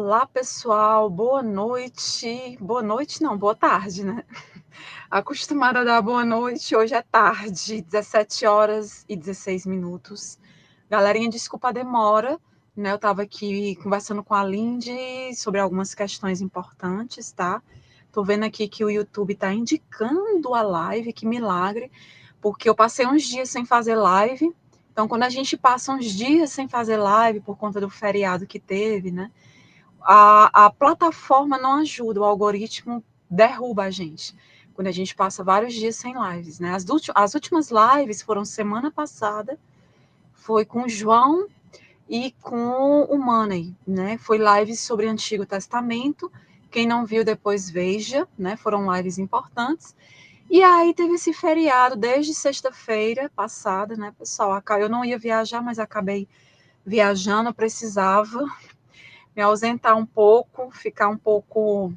Olá, pessoal, boa noite. Boa noite, não, boa tarde, né? Acostumada a dar boa noite, hoje é tarde, 17 horas e 16 minutos. Galerinha, desculpa a demora, né? Eu estava aqui conversando com a Lindy sobre algumas questões importantes, tá? Tô vendo aqui que o YouTube está indicando a live, que milagre, porque eu passei uns dias sem fazer live. Então, quando a gente passa uns dias sem fazer live por conta do feriado que teve, né? A plataforma não ajuda, o algoritmo derruba a gente. Quando a gente passa vários dias sem lives, né? As últimas lives foram semana passada, foi com o João e com o Money, né? Foi lives sobre Antigo Testamento. Quem não viu, depois veja, né? Foram lives importantes. E aí teve esse feriado desde sexta-feira passada, né, pessoal? Eu não ia viajar, mas acabei viajando, eu precisava me ausentar um pouco, ficar um pouco,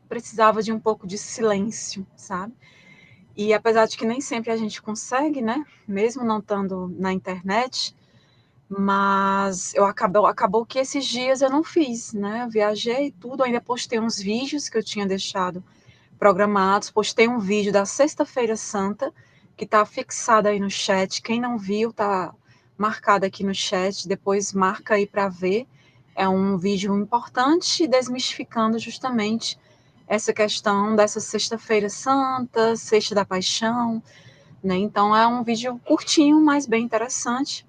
precisava de um pouco de silêncio, sabe? E apesar de que nem sempre a gente consegue, né? Mesmo não estando na internet, mas acabou que esses dias eu não fiz, né? Eu viajei e tudo, ainda postei uns vídeos que eu tinha deixado programados, postei um vídeo da Sexta-feira Santa, que está fixado aí no chat. Quem não viu, está marcado aqui no chat, depois marca aí para ver. É um vídeo importante desmistificando justamente essa questão dessa Sexta-feira Santa, Sexta da Paixão, né? Então é um vídeo curtinho, mas bem interessante.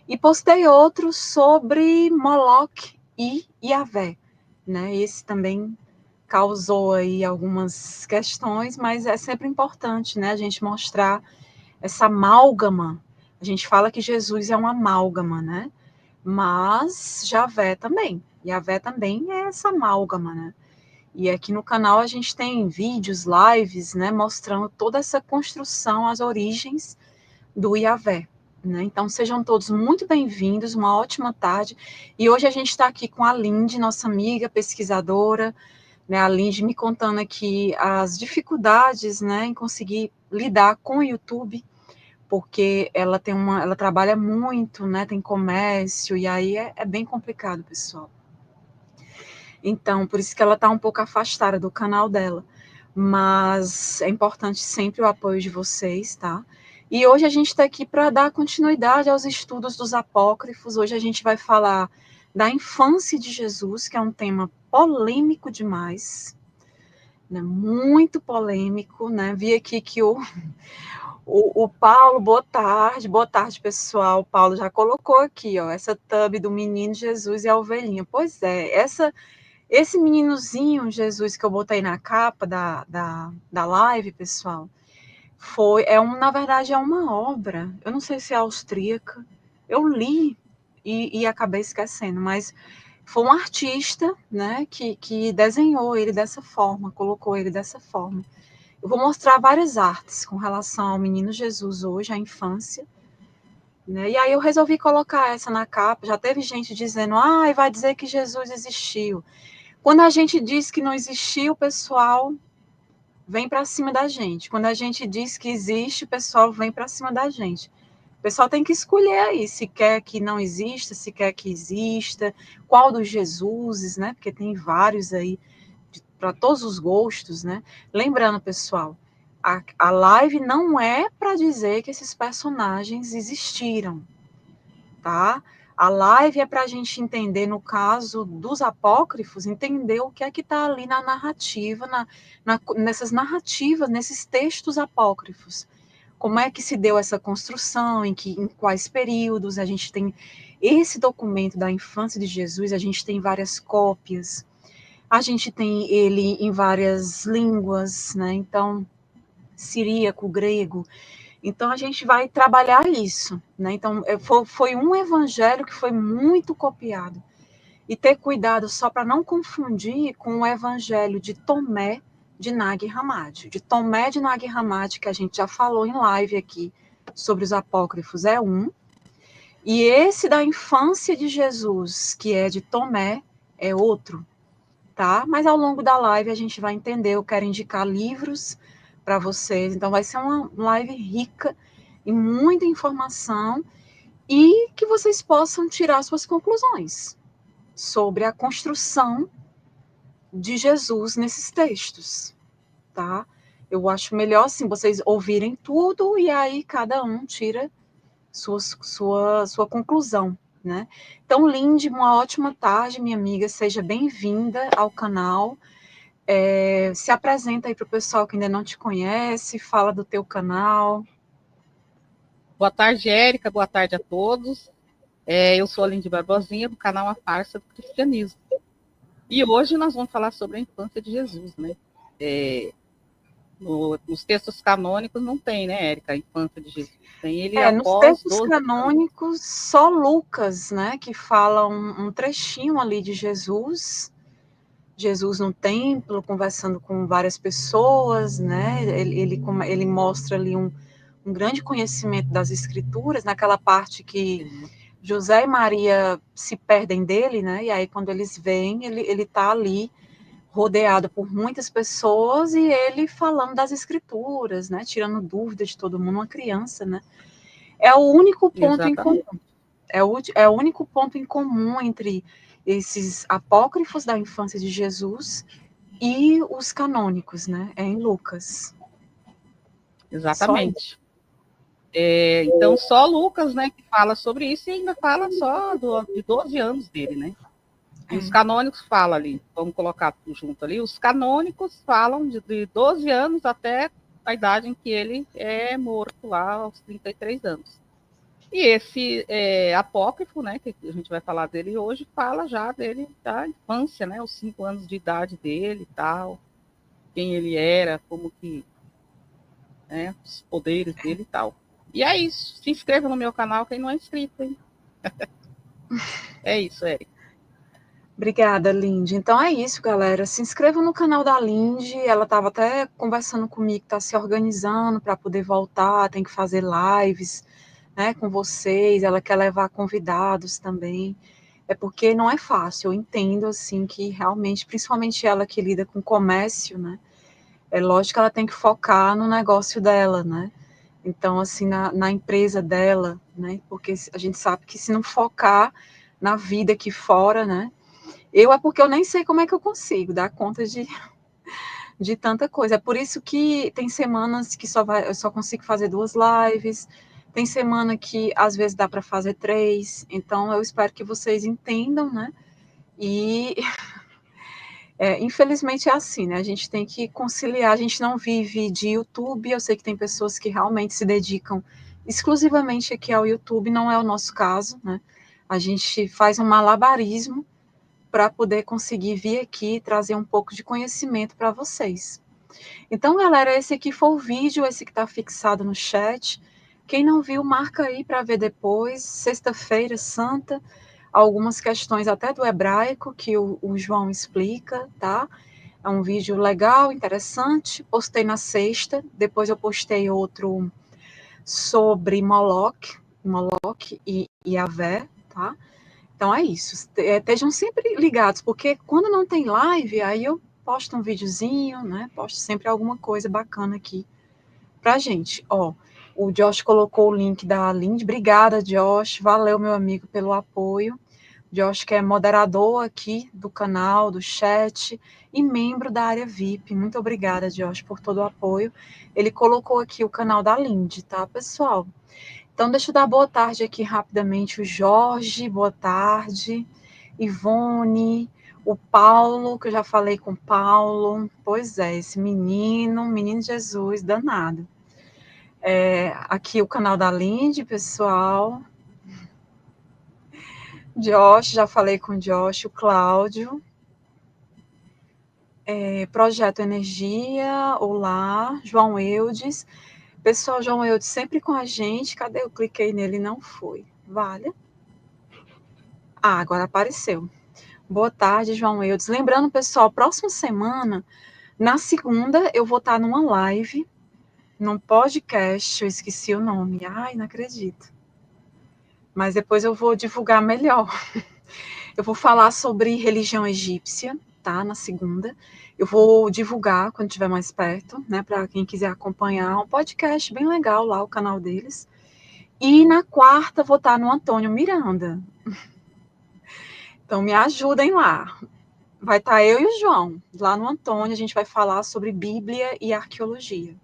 E postei outro sobre Moloque e Yahvé, né? Esse também causou aí algumas questões, mas é sempre importante, né, a gente mostrar essa amálgama. A gente fala que Jesus é uma amálgama, né? Mas Yahvé também é essa amálgama, né? E aqui no canal a gente tem vídeos, lives, né, mostrando toda essa construção, as origens do Yahvé. Né? Então sejam todos muito bem-vindos, uma ótima tarde. E hoje a gente está aqui com a Lindy, nossa amiga pesquisadora, né, a Lindy me contando aqui as dificuldades, né, em conseguir lidar com o YouTube, porque ela trabalha muito, né, tem comércio, e aí é bem complicado, pessoal. Então, por isso que ela está um pouco afastada do canal dela. Mas é importante sempre o apoio de vocês, tá? E hoje a gente está aqui para dar continuidade aos estudos dos apócrifos. Hoje a gente vai falar da infância de Jesus, que é um tema polêmico demais, né? Muito polêmico, né? Vi aqui que o Paulo, boa tarde, pessoal. O Paulo já colocou aqui, ó, essa thumb do menino Jesus e a ovelhinha. Pois é, esse meninozinho, Jesus, que eu botei na capa da live, pessoal, na verdade, é uma obra, eu não sei se é austríaca, eu li e acabei esquecendo, mas foi um artista, né, que desenhou ele dessa forma, colocou ele dessa forma. Eu vou mostrar várias artes com relação ao menino Jesus hoje, à infância, né, e aí eu resolvi colocar essa na capa. Já teve gente dizendo, vai dizer que Jesus existiu. Quando a gente diz que não existiu, o pessoal vem para cima da gente. Quando a gente diz que existe, o pessoal vem para cima da gente. O pessoal tem que escolher aí, se quer que não exista, se quer que exista, qual dos Jesuses, né? Porque tem vários aí, para todos os gostos, né? Lembrando, pessoal, a live não é para dizer que esses personagens existiram, tá? A live é para a gente entender, no caso dos apócrifos, entender o que é que está ali na narrativa, nessas narrativas, nesses textos apócrifos. Como é que se deu essa construção, em quais períodos. A gente tem esse documento da infância de Jesus, a gente tem várias cópias, a gente tem ele em várias línguas, né? Então, siríaco, grego. Então, a gente vai trabalhar isso, né? Então, foi um evangelho que foi muito copiado. E ter cuidado só para não confundir com o evangelho de Tomé de Nag Hammadi. De Tomé de Nag Hammadi, que a gente já falou em live aqui sobre os apócrifos, é um. E esse da infância de Jesus, que é de Tomé, é outro, tá? Mas ao longo da live a gente vai entender. Eu quero indicar livros para vocês. Então vai ser uma live rica em muita informação e que vocês possam tirar suas conclusões, sobre a construção de Jesus nesses textos, tá? Eu acho melhor, assim, vocês ouvirem tudo e aí cada um tira sua conclusão, né? Então, Lindy, uma ótima tarde, minha amiga, seja bem-vinda ao canal. Se apresenta aí para o pessoal que ainda não te conhece, fala do teu canal. Boa tarde, Érica, boa tarde a todos. Eu sou a Lindy Barbosinha, do canal A Farsa do Cristianismo. E hoje nós vamos falar sobre a infância de Jesus, né? Nos textos canônicos não tem, né, Érica, a infância de Jesus. Tem ele Nos após textos 12 canônicos, só Lucas, né, que fala um trechinho ali de Jesus no templo, conversando com várias pessoas, né, ele mostra ali um grande conhecimento das escrituras, naquela parte que José e Maria se perdem dele, né, e aí quando eles vêm, ele está ali rodeado por muitas pessoas e ele falando das escrituras, né, tirando dúvidas de todo mundo, uma criança, né. É o único ponto em comum. É o único ponto em comum entre esses apócrifos da infância de Jesus e os canônicos, né? É em Lucas. Exatamente. Então, só Lucas, né, que fala sobre isso e ainda fala só de 12 anos dele, né? E os canônicos falam ali, vamos colocar tudo junto ali, os canônicos falam de 12 anos até a idade em que ele é morto lá aos 33 anos. E esse apócrifo, né, que a gente vai falar dele hoje, fala já dele da infância, né, os 5 anos de idade dele e tal, quem ele era, como que, né, os poderes dele e tal. E é isso, se inscreva no meu canal quem não é inscrito, hein? É isso, Eric. Obrigada, Lindy. Então é isso, galera. Se inscrevam no canal da Lindy. Ela estava até conversando comigo, está se organizando para poder voltar, tem que fazer lives, né, com vocês. Ela quer levar convidados também. É porque não é fácil. Eu entendo assim que realmente, principalmente ela que lida com comércio, né? É lógico que ela tem que focar no negócio dela, né? Então, assim, na empresa dela, né? Porque a gente sabe que se não focar na vida aqui fora, né? É porque eu nem sei como é que eu consigo dar conta de tanta coisa. É por isso que tem semanas que eu só consigo fazer 2 lives, tem semana que às vezes dá para fazer 3. Então, eu espero que vocês entendam, né? E infelizmente é assim, né? A gente tem que conciliar, a gente não vive de YouTube. Eu sei que tem pessoas que realmente se dedicam exclusivamente aqui ao YouTube, não é o nosso caso, né? A gente faz um malabarismo para poder conseguir vir aqui e trazer um pouco de conhecimento para vocês. Então, galera, esse aqui foi o vídeo, esse que está fixado no chat. Quem não viu, marca aí para ver depois. Sexta-feira Santa, algumas questões até do hebraico que o João explica, tá? É um vídeo legal, interessante. Postei na sexta, depois eu postei outro sobre Moloch e Yahvé, tá? Então é isso. Estejam sempre ligados, porque quando não tem live, aí eu posto um videozinho, né? Posto sempre alguma coisa bacana aqui pra gente. Ó, o Josh colocou o link da Lindy. Obrigada, Josh. Valeu, meu amigo, pelo apoio. Josh, que é moderador aqui do canal, do chat e membro da área VIP. Muito obrigada, Josh, por todo o apoio. Ele colocou aqui o canal da Lindy, tá, pessoal? Então, deixa eu dar boa tarde aqui rapidamente. O Jorge, boa tarde. Ivone, o Paulo, que eu já falei com o Paulo. Pois é, esse menino Jesus, danado. Aqui o canal da Lindy, pessoal. Josh, já falei com o Josh, o Cláudio. Projeto Energia, olá. João Eudes. Pessoal, João Eudes sempre com a gente. Cadê? Eu cliquei nele e não foi. Vale. Agora apareceu. Boa tarde, João Eudes. Lembrando, pessoal, próxima semana, na segunda, eu vou estar numa live, num podcast, eu esqueci o nome. Ai, não acredito. Mas depois eu vou divulgar melhor. Eu vou falar sobre religião egípcia, tá? Na segunda. Eu vou divulgar quando estiver mais perto, né? Para quem quiser acompanhar. Um podcast bem legal lá, o canal deles. E na quarta, vou estar no Antônio Miranda. Então, me ajudem lá. Vai estar eu e o João, lá no Antônio, a gente vai falar sobre Bíblia e arqueologia.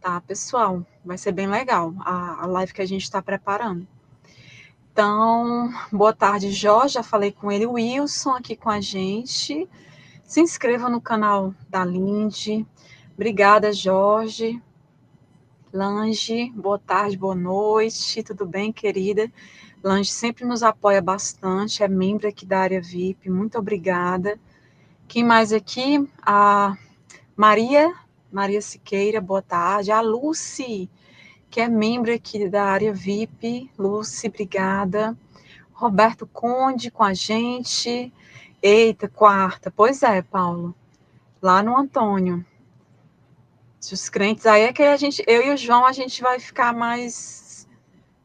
Tá, pessoal? Vai ser bem legal a live que a gente está preparando. Então, boa tarde, Jorge. Já falei com ele, o Wilson aqui com a gente. Se inscreva no canal da Lindy. Obrigada, Jorge. Lange, boa tarde, boa noite. Tudo bem, querida? Lange sempre nos apoia bastante, é membro aqui da área VIP. Muito obrigada. Quem mais aqui? A Maria Siqueira, boa tarde. A Lucy, que é membro aqui da área VIP. Lucy, obrigada. Roberto Conde com a gente. Eita, quarta. Pois é, Paulo. Lá no Antônio. Os crentes, aí é que eu e o João, a gente vai ficar mais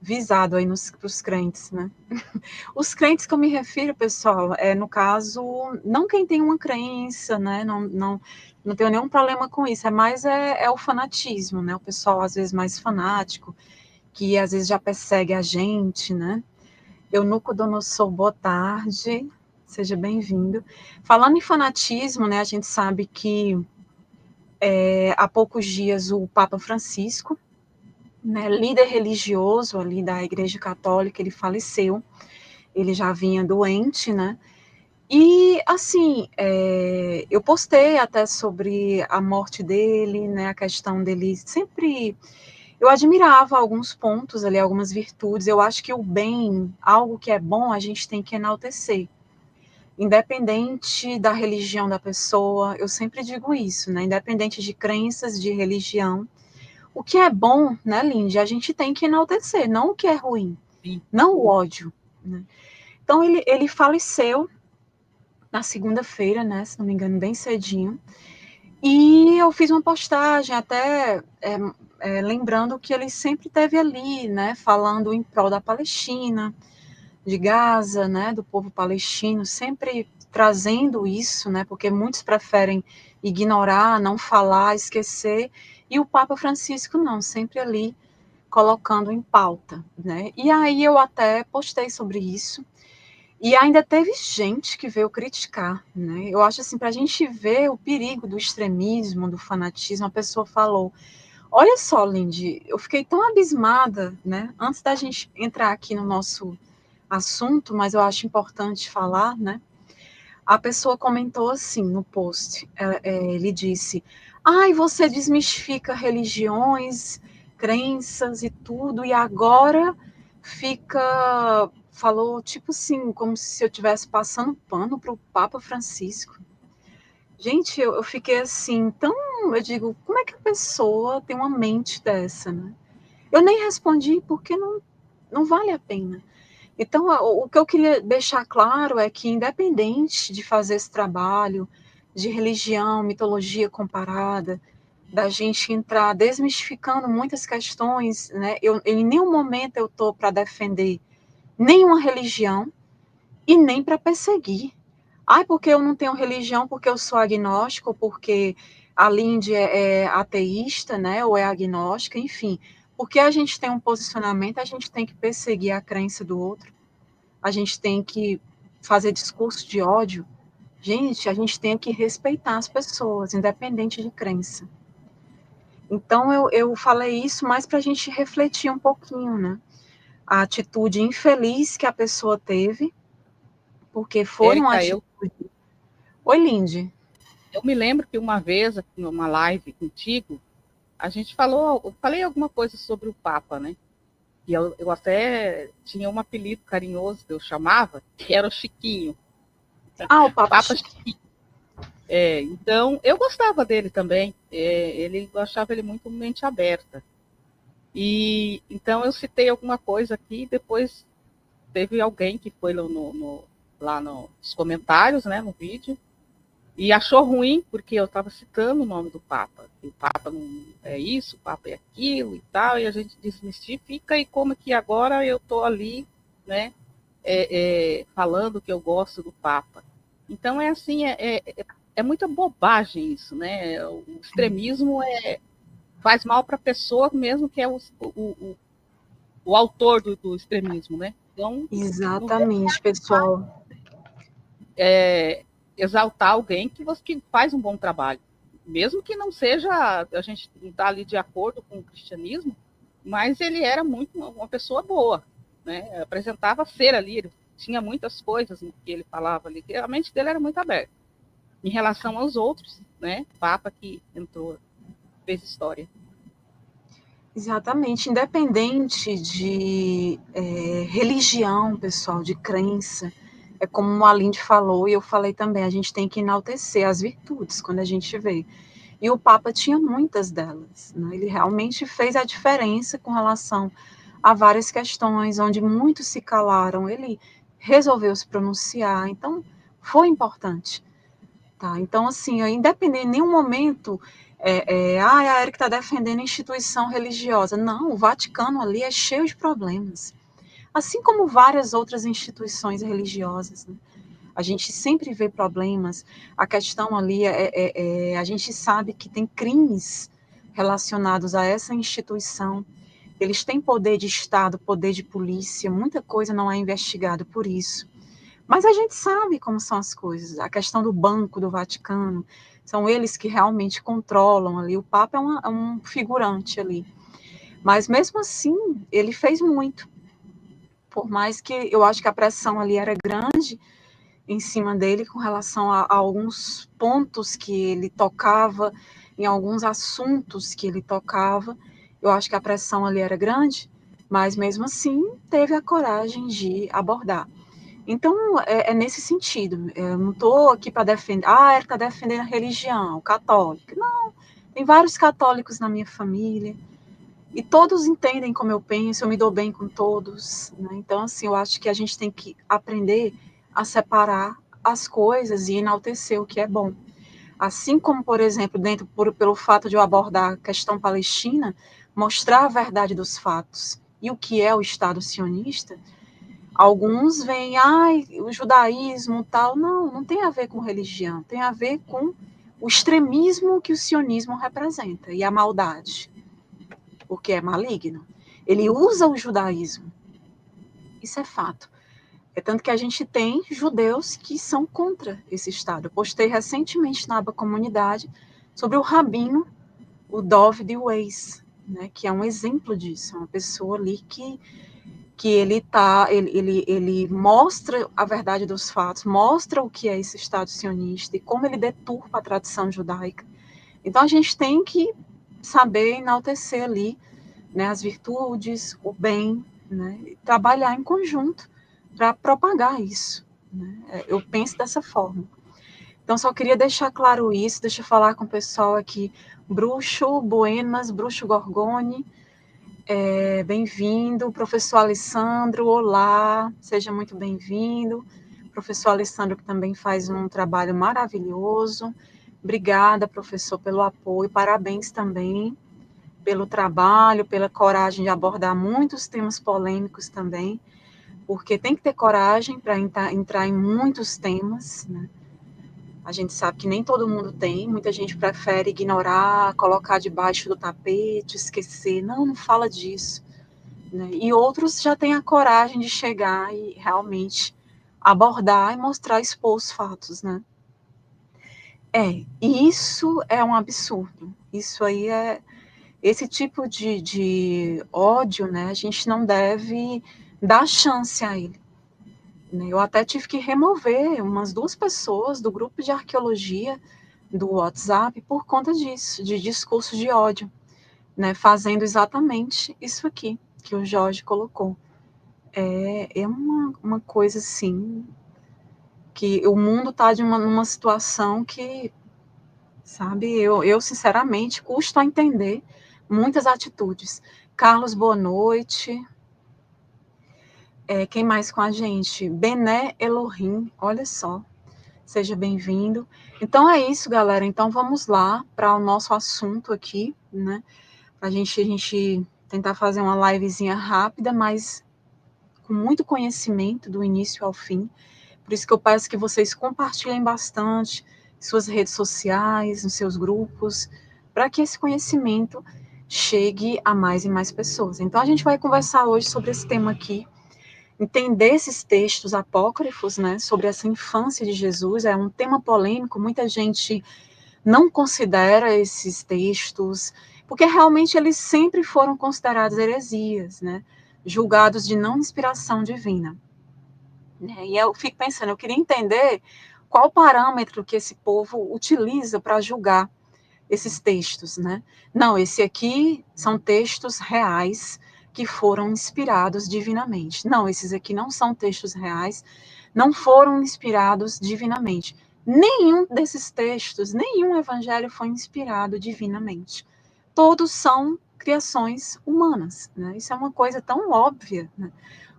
visado aí pros crentes, né? Os crentes que eu me refiro, pessoal, no caso, não quem tem uma crença, né? Não tenho nenhum problema com isso, é o fanatismo, né? O pessoal, às vezes, mais fanático, que às vezes já persegue a gente, né? Eunuco boa tarde, seja bem-vindo. Falando em fanatismo, né? A gente sabe que há poucos dias o Papa Francisco, né, líder religioso ali da Igreja Católica, ele faleceu. Ele já vinha doente, né? E, assim, eu postei até sobre a morte dele, né? A questão dele sempre... Eu admirava alguns pontos ali, algumas virtudes. Eu acho que o bem, algo que é bom, a gente tem que enaltecer. Independente da religião da pessoa, eu sempre digo isso, né? Independente de crenças, de religião, o que é bom, né, Lindy, a gente tem que enaltecer, não o que é ruim, Sim. não o ódio, né? Então, ele faleceu na segunda-feira, né, se não me engano, bem cedinho, e eu fiz uma postagem até lembrando que ele sempre esteve ali, né, falando em prol da Palestina, de Gaza, né, do povo palestino, sempre trazendo isso, né, porque muitos preferem ignorar, não falar, esquecer, e o Papa Francisco não, sempre ali colocando em pauta, né? E aí eu até postei sobre isso, e ainda teve gente que veio criticar, né? Eu acho assim, para a gente ver o perigo do extremismo, do fanatismo, a pessoa falou, olha só, Lindy, eu fiquei tão abismada, né? Antes da gente entrar aqui no nosso assunto, mas eu acho importante falar, né? A pessoa comentou assim no post, ele disse, ai, você desmistifica religiões, crenças e tudo, e agora falou tipo assim, como se eu estivesse passando pano para o Papa Francisco. Gente, eu fiquei assim, eu digo, como é que a pessoa tem uma mente dessa, né? Eu nem respondi porque não vale a pena. Então, o que eu queria deixar claro é que, independente de fazer esse trabalho de religião, mitologia comparada, da gente entrar desmistificando muitas questões, né? Em nenhum momento eu estou para defender nenhuma religião e nem para perseguir. Ai, porque eu não tenho religião, porque eu sou agnóstico, porque a Lindy é ateísta, né? Ou é agnóstica, enfim. Porque a gente tem um posicionamento, a gente tem que perseguir a crença do outro. A gente tem que fazer discurso de ódio. Gente, a gente tem que respeitar as pessoas, independente de crença. Então, eu falei isso mais para a gente refletir um pouquinho, né? A atitude infeliz que a pessoa teve, porque foi uma Érica, atitude... Oi, Lindy. eu me lembro que uma vez, aqui numa live contigo, a gente eu falei alguma coisa sobre o Papa, né? E eu até tinha um apelido carinhoso que eu chamava, que era o Chiquinho. Ah, o Papa Papa Chiquinho. Chiquinho. Então, eu gostava dele também. Eu achava ele muito mente aberta. E então eu citei alguma coisa aqui, depois teve alguém que foi lá nos comentários, né, no vídeo, e achou ruim porque eu estava citando o nome do Papa. O Papa não é isso, o Papa é aquilo e tal, e a gente desmistifica, e como que agora eu estou ali, né, falando que eu gosto do Papa. Então é assim, é muita bobagem isso, né? O extremismo faz mal para a pessoa mesmo que é o autor do extremismo, né? Então, Exatamente, pessoal. exaltar alguém que faz um bom trabalho. Mesmo que não seja, a gente não está ali de acordo com o cristianismo, mas ele era muito uma pessoa boa, né? Apresentava ser ali, ele tinha muitas coisas que ele falava ali, que a mente dele era muito aberta. Em relação aos outros, né? Papa que entrou, fez história. Exatamente, independente de religião, pessoal, de crença, é como a Aline falou e eu falei também, a gente tem que enaltecer as virtudes quando a gente vê. E o Papa tinha muitas delas, né? Ele realmente fez a diferença com relação a várias questões, onde muitos se calaram, ele resolveu se pronunciar, então foi importante. Tá? Então, assim, independente, em nenhum momento a Erika está defendendo instituição religiosa. Não, o Vaticano ali é cheio de problemas. Assim como várias outras instituições religiosas. Né? A gente sempre vê problemas. A questão ali a gente sabe que tem crimes relacionados a essa instituição. Eles têm poder de Estado, poder de polícia, muita coisa não é investigada por isso. Mas a gente sabe como são as coisas. A questão do Banco do Vaticano, são eles que realmente controlam ali. O Papa é um figurante ali. Mas mesmo assim, ele fez muito. Por mais que eu acho que a pressão ali era grande em cima dele com relação a alguns pontos que ele tocava, em alguns assuntos que ele tocava. Eu acho que a pressão ali era grande, mas mesmo assim teve a coragem de abordar. Então, é nesse sentido. Eu não estou aqui para defender. Ah, ela está defendendo a religião católica. Não, tem vários católicos na minha família. E todos entendem como eu penso, eu me dou bem com todos. Né? Então, assim, eu acho que a gente tem que aprender a separar as coisas e enaltecer o que é bom. Assim como, por exemplo, pelo fato de eu abordar a questão palestina, mostrar a verdade dos fatos e o que é o Estado sionista. Alguns veem, o judaísmo tal. Não, não tem a ver com religião, tem a ver com o extremismo que o sionismo representa e a maldade, porque é maligno. Ele usa o judaísmo, isso é fato. É tanto que a gente tem judeus que são contra esse Estado. Eu postei recentemente na aba comunidade sobre o rabino, o Dov de Weiss, né, que é um exemplo disso, uma pessoa ali que ele mostra a verdade dos fatos, mostra o que é esse Estado sionista e como ele deturpa a tradição judaica. Então a gente tem que saber enaltecer ali, né, as virtudes, o bem, né, e trabalhar em conjunto para propagar isso. Né? Eu penso dessa forma. Então só queria deixar claro isso, deixa eu falar com o pessoal aqui, Bruxo, Buenas, Bruxo Gorgone, bem-vindo, professor Alessandro, olá, seja muito bem-vindo. Professor Alessandro que também faz um trabalho maravilhoso. Obrigada, professor, pelo apoio, parabéns também pelo trabalho, pela coragem de abordar muitos temas polêmicos também, porque tem que ter coragem para entrar em muitos temas, né? A gente sabe que nem todo mundo tem, muita gente prefere ignorar, colocar debaixo do tapete, esquecer, não fala disso. Né? E outros já têm a coragem de chegar e realmente abordar e mostrar, expor os fatos, né? E isso é um absurdo. Isso aí esse tipo de ódio, né? A gente não deve dar chance a ele. Né? Eu até tive que remover umas 2 pessoas do grupo de arqueologia do WhatsApp por conta disso, de discurso de ódio, né? Fazendo exatamente isso aqui que o Jorge colocou. É uma coisa assim que o mundo está numa situação que, sabe, eu sinceramente custo a entender muitas atitudes. Carlos, boa noite. Quem mais com a gente? Bené Elohim, olha só. Seja bem-vindo. Então é isso, galera. Então vamos lá para o nosso assunto aqui, né? A gente tentar fazer uma livezinha rápida, mas com muito conhecimento do início ao fim. Por isso que eu peço que vocês compartilhem bastante em suas redes sociais, nos seus grupos, para que esse conhecimento chegue a mais e mais pessoas. Então a gente vai conversar hoje sobre esse tema aqui, entender esses textos apócrifos, né, sobre essa infância de Jesus. É um tema polêmico, muita gente não considera esses textos, porque realmente eles sempre foram considerados heresias, né, julgados de não inspiração divina. E eu fico pensando, eu queria entender qual o parâmetro que esse povo utiliza para julgar esses textos, né? Não, esse aqui são textos reais que foram inspirados divinamente. Não, esses aqui não são textos reais, não foram inspirados divinamente. Nenhum desses textos, nenhum evangelho foi inspirado divinamente. Todos são criações humanas, né? Isso é uma coisa tão óbvia, né?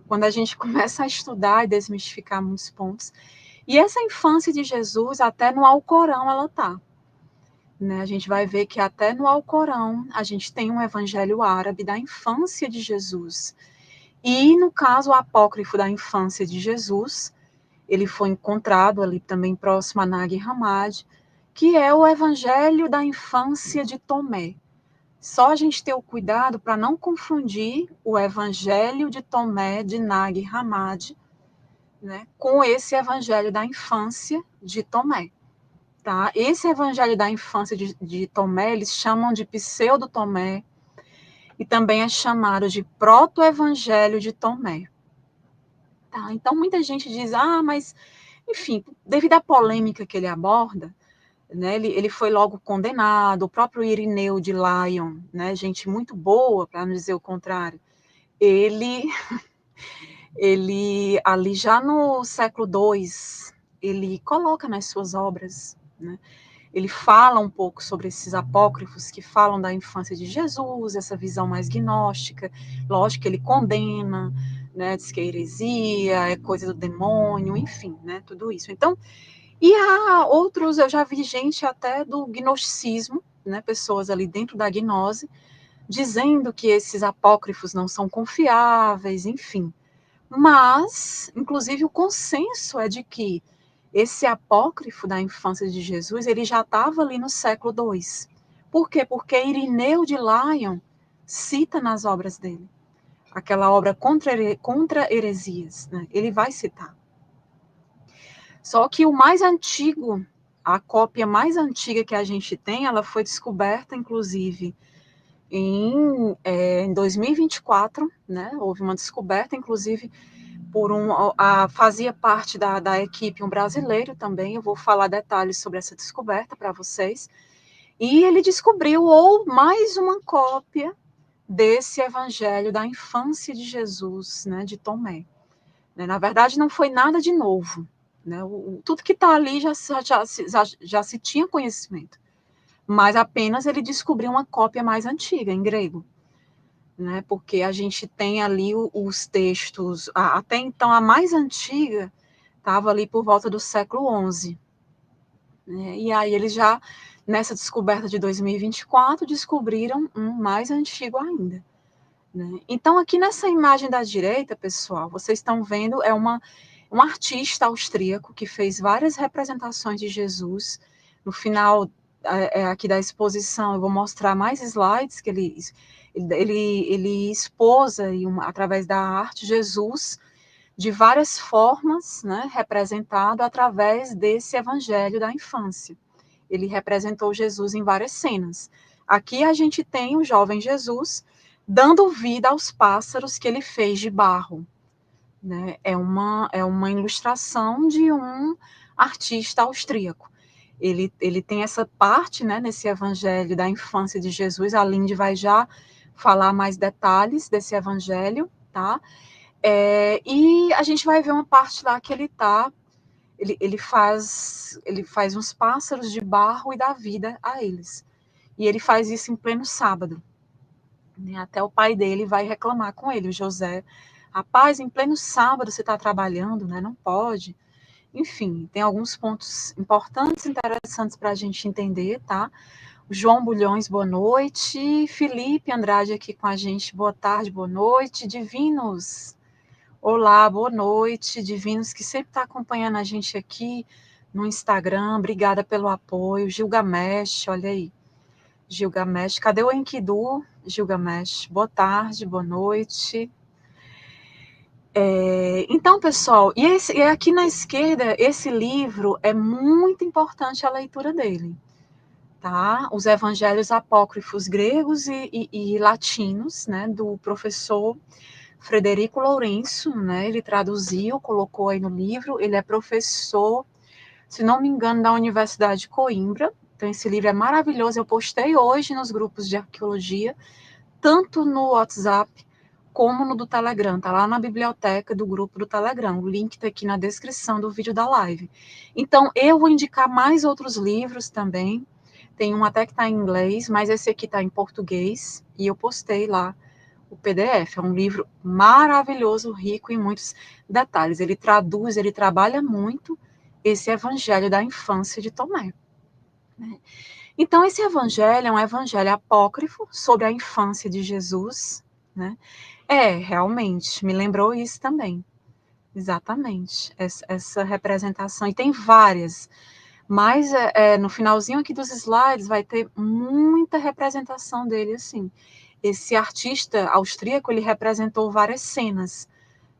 Quando a gente começa a estudar e desmistificar muitos pontos. E essa infância de Jesus, até no Alcorão ela está. Né, a gente vai ver que até no Alcorão a gente tem um evangelho árabe da infância de Jesus. E no caso o apócrifo da infância de Jesus, ele foi encontrado ali também próximo a Nag Hammadi, que é o evangelho da infância de Tomé. Só a gente ter o cuidado para não confundir o evangelho de Tomé de Nag Hammadi, né, com esse evangelho da infância de Tomé. Tá? Esse evangelho da infância de Tomé, eles chamam de pseudo-Tomé, e também é chamado de proto-evangelho de Tomé. Tá? Então, muita gente diz, mas, enfim, devido à polêmica que ele aborda, né, ele foi logo condenado, o próprio Irineu de Lyon, né, gente muito boa, para não dizer o contrário, ele ali já no século II, ele coloca nas suas obras, né, ele fala um pouco sobre esses apócrifos que falam da infância de Jesus, essa visão mais gnóstica. Lógico que ele condena, né, diz que é heresia, é coisa do demônio, enfim, né, tudo isso. Então, e há outros, eu já vi gente até do gnosticismo, né, pessoas ali dentro da gnose, dizendo que esses apócrifos não são confiáveis, enfim. Mas, inclusive, o consenso é de que esse apócrifo da infância de Jesus, ele já estava ali no século II. Por quê? Porque Irineu de Lyon cita nas obras dele, aquela obra contra heresias, né? Ele vai citar. Só que o mais antigo, a cópia mais antiga que a gente tem, ela foi descoberta, inclusive, em 2024, né? Houve uma descoberta, inclusive, fazia parte da equipe um brasileiro também, eu vou falar detalhes sobre essa descoberta para vocês, e ele descobriu mais uma cópia desse evangelho da infância de Jesus, né, de Tomé. Na verdade, não foi nada de novo, né, tudo que está ali já se tinha conhecimento, mas apenas ele descobriu uma cópia mais antiga, em grego. Né, porque a gente tem ali os textos, até então a mais antiga estava ali por volta do século XI, né, e aí eles já, nessa descoberta de 2024, descobriram um mais antigo ainda. Né. Então aqui nessa imagem da direita, pessoal, vocês estão vendo, um artista austríaco que fez várias representações de Jesus. No final aqui da exposição eu vou mostrar mais slides que ele expôs aí através da arte Jesus de várias formas, né, representado através desse evangelho da infância. Ele representou Jesus em várias cenas. Aqui a gente tem o jovem Jesus dando vida aos pássaros que ele fez de barro. Né? É uma ilustração de um artista austríaco. Ele tem essa parte, né, nesse evangelho da infância de Jesus. A Linde vai já falar mais detalhes desse evangelho, tá? E a gente vai ver uma parte lá que ele faz uns pássaros de barro e dá vida a eles. E ele faz isso em pleno sábado. Né? Até o pai dele vai reclamar com ele, o José. Rapaz, em pleno sábado você está trabalhando, né? Não pode. Enfim, tem alguns pontos importantes, interessantes para a gente entender, tá? João Bulhões, boa noite. Felipe Andrade aqui com a gente, boa tarde, boa noite. Divinos, olá, boa noite. Divinos que sempre está acompanhando a gente aqui no Instagram, obrigada pelo apoio. Gilgamesh, olha aí. Gilgamesh, cadê o Enkidu? Gilgamesh, boa tarde, boa noite. Então, pessoal, e aqui na esquerda, esse livro é muito importante a leitura dele, tá? Os Evangelhos Apócrifos gregos e latinos, né, do professor Frederico Lourenço, né? Ele traduziu, colocou aí no livro. Ele é professor, se não me engano, da Universidade de Coimbra. Então, esse livro é maravilhoso. Eu postei hoje nos grupos de arqueologia, tanto no WhatsApp como no do Telegram. Tá lá na biblioteca do grupo do Telegram. O link está aqui na descrição do vídeo da live. Então, eu vou indicar mais outros livros também. Tem um até que está em inglês, mas esse aqui está em português. E eu postei lá o PDF. É um livro maravilhoso, rico em muitos detalhes. Ele traduz, ele trabalha muito esse evangelho da infância de Tomé, né? Então, esse evangelho é um evangelho apócrifo sobre a infância de Jesus, né? Realmente, me lembrou isso também. Exatamente, essa representação. E tem várias, mas no finalzinho aqui dos slides vai ter muita representação dele, assim. Esse artista austríaco, ele representou várias cenas,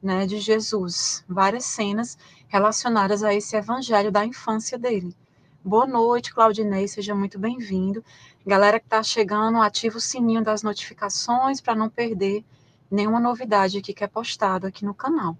né, de Jesus, várias cenas relacionadas a esse evangelho da infância dele. Boa noite, Claudinei, seja muito bem-vindo. Galera que está chegando, ativa o sininho das notificações para não perder nenhuma novidade aqui que é postado aqui no canal.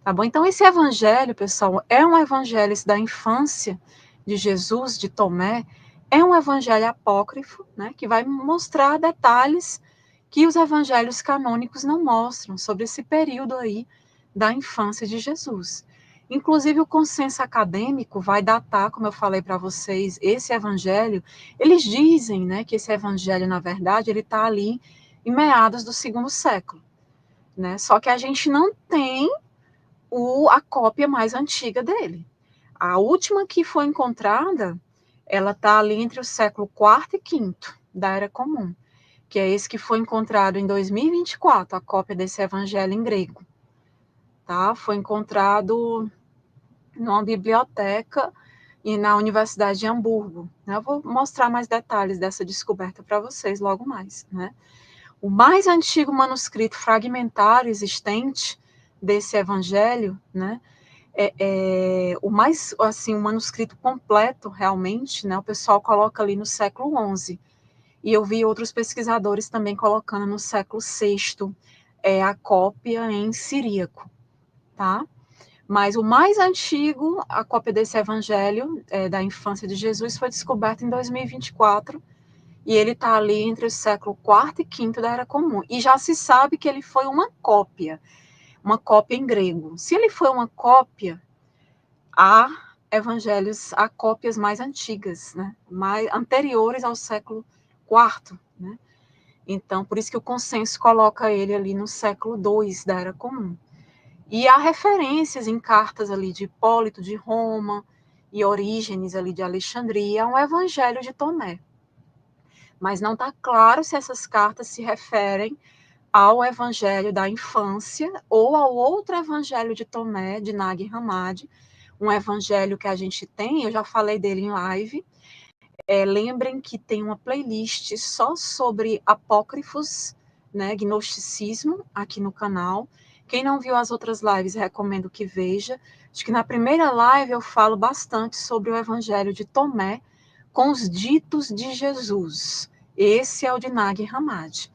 Tá bom? Então, esse evangelho, pessoal, é um evangelho da infância de Jesus, de Tomé, é um evangelho apócrifo, né, que vai mostrar detalhes que os evangelhos canônicos não mostram sobre esse período aí da infância de Jesus. Inclusive, o consenso acadêmico vai datar, como eu falei para vocês, esse evangelho. Eles dizem, né, que esse evangelho, na verdade, ele está ali em meados do segundo século, né? Só que a gente não tem a cópia mais antiga dele. A última que foi encontrada, ela está ali entre o século IV e V da Era Comum, que é esse que foi encontrado em 2024, a cópia desse evangelho em grego. Tá? Foi encontrado numa biblioteca e na Universidade de Hamburgo. Né? Eu vou mostrar mais detalhes dessa descoberta para vocês logo mais. Né? O mais antigo manuscrito fragmentário existente desse evangelho, né, o mais, assim, o manuscrito completo, realmente, né, o pessoal coloca ali no século XI, e eu vi outros pesquisadores também colocando no século VI, a cópia em siríaco, tá? Mas o mais antigo, a cópia desse evangelho da infância de Jesus, foi descoberta em 2024, e ele está ali entre o século IV e V da Era Comum, e já se sabe que ele foi uma cópia em grego. Se ele foi uma cópia, há evangelhos, há cópias mais antigas, né? Mais anteriores ao século IV, né? Então, por isso que o consenso coloca ele ali no século II da Era Comum. E há referências em cartas ali de Hipólito de Roma e Orígenes ali de Alexandria, um evangelho de Tomé. Mas não está claro se essas cartas se referem ao evangelho da infância ou ao outro evangelho de Tomé, de Nag Hammadi, um evangelho que a gente tem, eu já falei dele em live. Lembrem que tem uma playlist só sobre apócrifos, né, gnosticismo, aqui no canal. Quem não viu as outras lives, recomendo que veja. Acho que na primeira live eu falo bastante sobre o evangelho de Tomé com os ditos de Jesus. Esse é o de Nag Hammadi.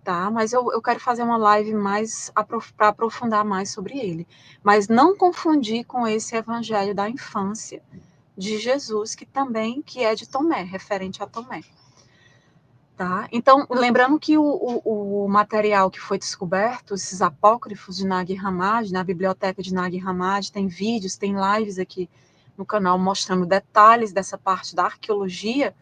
Tá? Mas eu quero fazer uma live mais para aprofundar mais sobre ele. Mas não confundir com esse evangelho da infância de Jesus, que é de Tomé, referente a Tomé. Tá? Então, lembrando que o material que foi descoberto, esses apócrifos de Nag Hammadi, na biblioteca de Nag Hammadi, tem vídeos, tem lives aqui no canal mostrando detalhes dessa parte da arqueologia,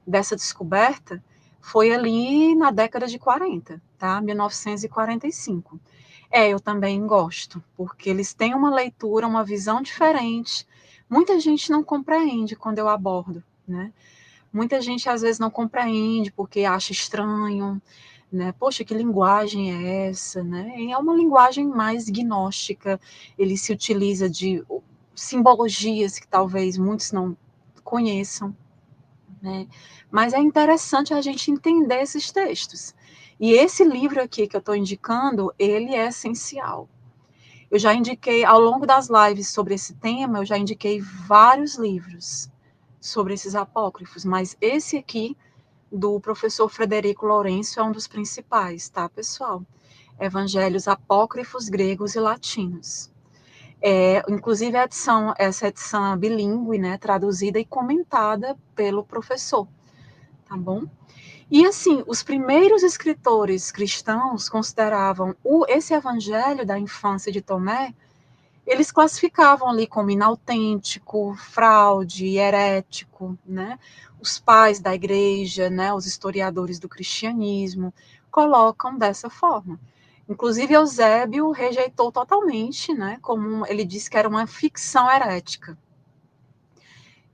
dessa descoberta, foi ali na década de 40, tá? 1945. Eu também gosto, porque eles têm uma leitura, uma visão diferente. Muita gente não compreende quando eu abordo, né? Muita gente às vezes não compreende porque acha estranho, né? Poxa, que linguagem é essa, né? É uma linguagem mais gnóstica. Ele se utiliza de simbologias que talvez muitos não conheçam, né? Mas é interessante a gente entender esses textos. E esse livro aqui que eu estou indicando, ele é essencial. Eu já indiquei, ao longo das lives sobre esse tema, eu já indiquei vários livros sobre esses apócrifos, mas esse aqui, do professor Frederico Lourenço, é um dos principais, tá, pessoal? Evangelhos apócrifos gregos e latinos. Inclusive, essa edição bilíngue, né, traduzida e comentada pelo professor, tá bom? E assim, os primeiros escritores cristãos consideravam esse evangelho da infância de Tomé, eles classificavam ali como inautêntico, fraude, herético, né? Os pais da igreja, né, os historiadores do cristianismo, colocam dessa forma. Inclusive, Eusébio rejeitou totalmente, né, como ele disse que era uma ficção herética.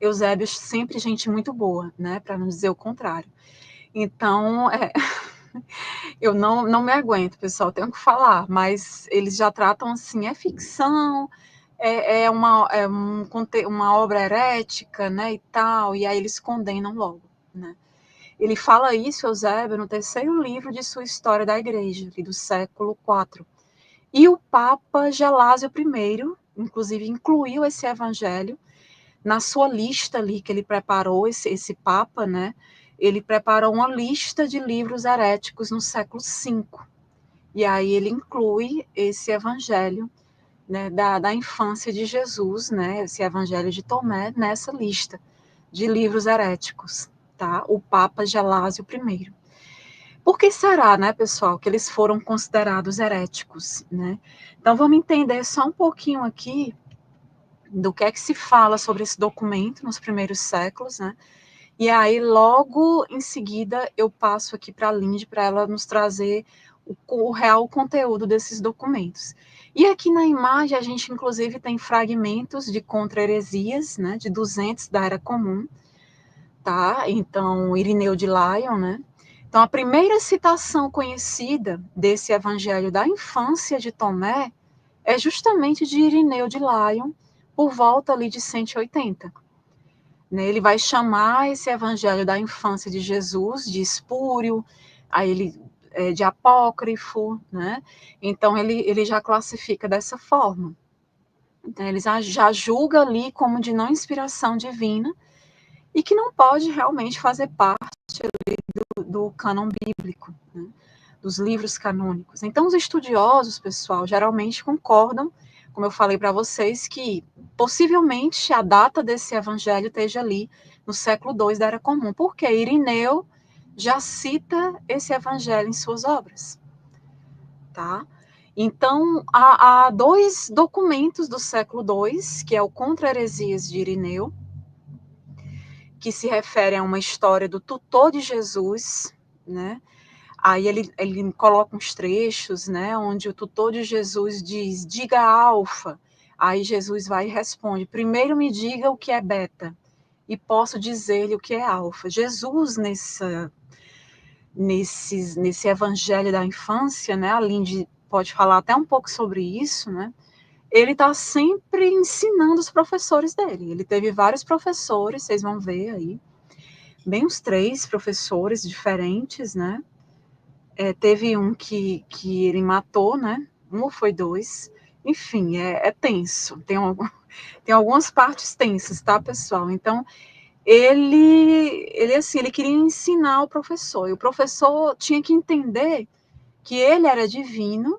Eusébio sempre gente muito boa, né, para não dizer o contrário. Então, eu não me aguento, pessoal, tenho que falar, mas eles já tratam assim, é ficção, uma obra herética, né, e tal, e aí eles condenam logo, né. Ele fala isso, Eusébio, no terceiro livro de sua História da Igreja, ali do século IV. E o Papa Gelásio I, inclusive, incluiu esse evangelho na sua lista ali que ele preparou, esse Papa, né, ele preparou uma lista de livros heréticos no século V. E aí ele inclui esse evangelho, né, da infância de Jesus, né, esse evangelho de Tomé, nessa lista de livros heréticos, tá? O Papa Gelásio I. Por que será, né, pessoal, que eles foram considerados heréticos, né? Então vamos entender só um pouquinho aqui do que é que se fala sobre esse documento nos primeiros séculos, né? E aí, logo em seguida, eu passo aqui para a Lindy para ela nos trazer o real conteúdo desses documentos. E aqui na imagem, a gente, inclusive, tem fragmentos de contra-heresias, né, de 200 da Era Comum, tá? Então, Irineu de Lyon, né? Então, a primeira citação conhecida desse evangelho da infância de Tomé é justamente de Irineu de Lyon, por volta ali de 180. Ele vai chamar esse evangelho da infância de Jesus de espúrio, aí ele de apócrifo, né? Então ele já classifica dessa forma. Então, ele já julga ali como de não inspiração divina e que não pode realmente fazer parte do cânon bíblico, né? Dos livros canônicos. Então, os estudiosos, pessoal, geralmente concordam, como eu falei para vocês, que possivelmente a data desse evangelho esteja ali no século II da Era Comum, porque Irineu já cita esse evangelho em suas obras, tá? Então, há dois documentos do século II, que é o Contra Heresias de Irineu, que se refere a uma história do tutor de Jesus, né? Aí ele coloca uns trechos, né, onde o tutor de Jesus diz, diga alfa. Aí Jesus vai e responde, primeiro me diga o que é beta, e posso dizer-lhe o que é alfa. Jesus, nesse evangelho da infância, né, a Lindy pode falar até um pouco sobre isso, né, ele está sempre ensinando os professores dele. Ele teve vários professores, vocês vão ver aí, bem uns 3 professores diferentes, né, teve um que ele matou, né? Um ou foi 2. Enfim, é tenso. Tem algumas partes tensas, tá, pessoal? Então, ele queria ensinar o professor. E o professor tinha que entender que ele era divino,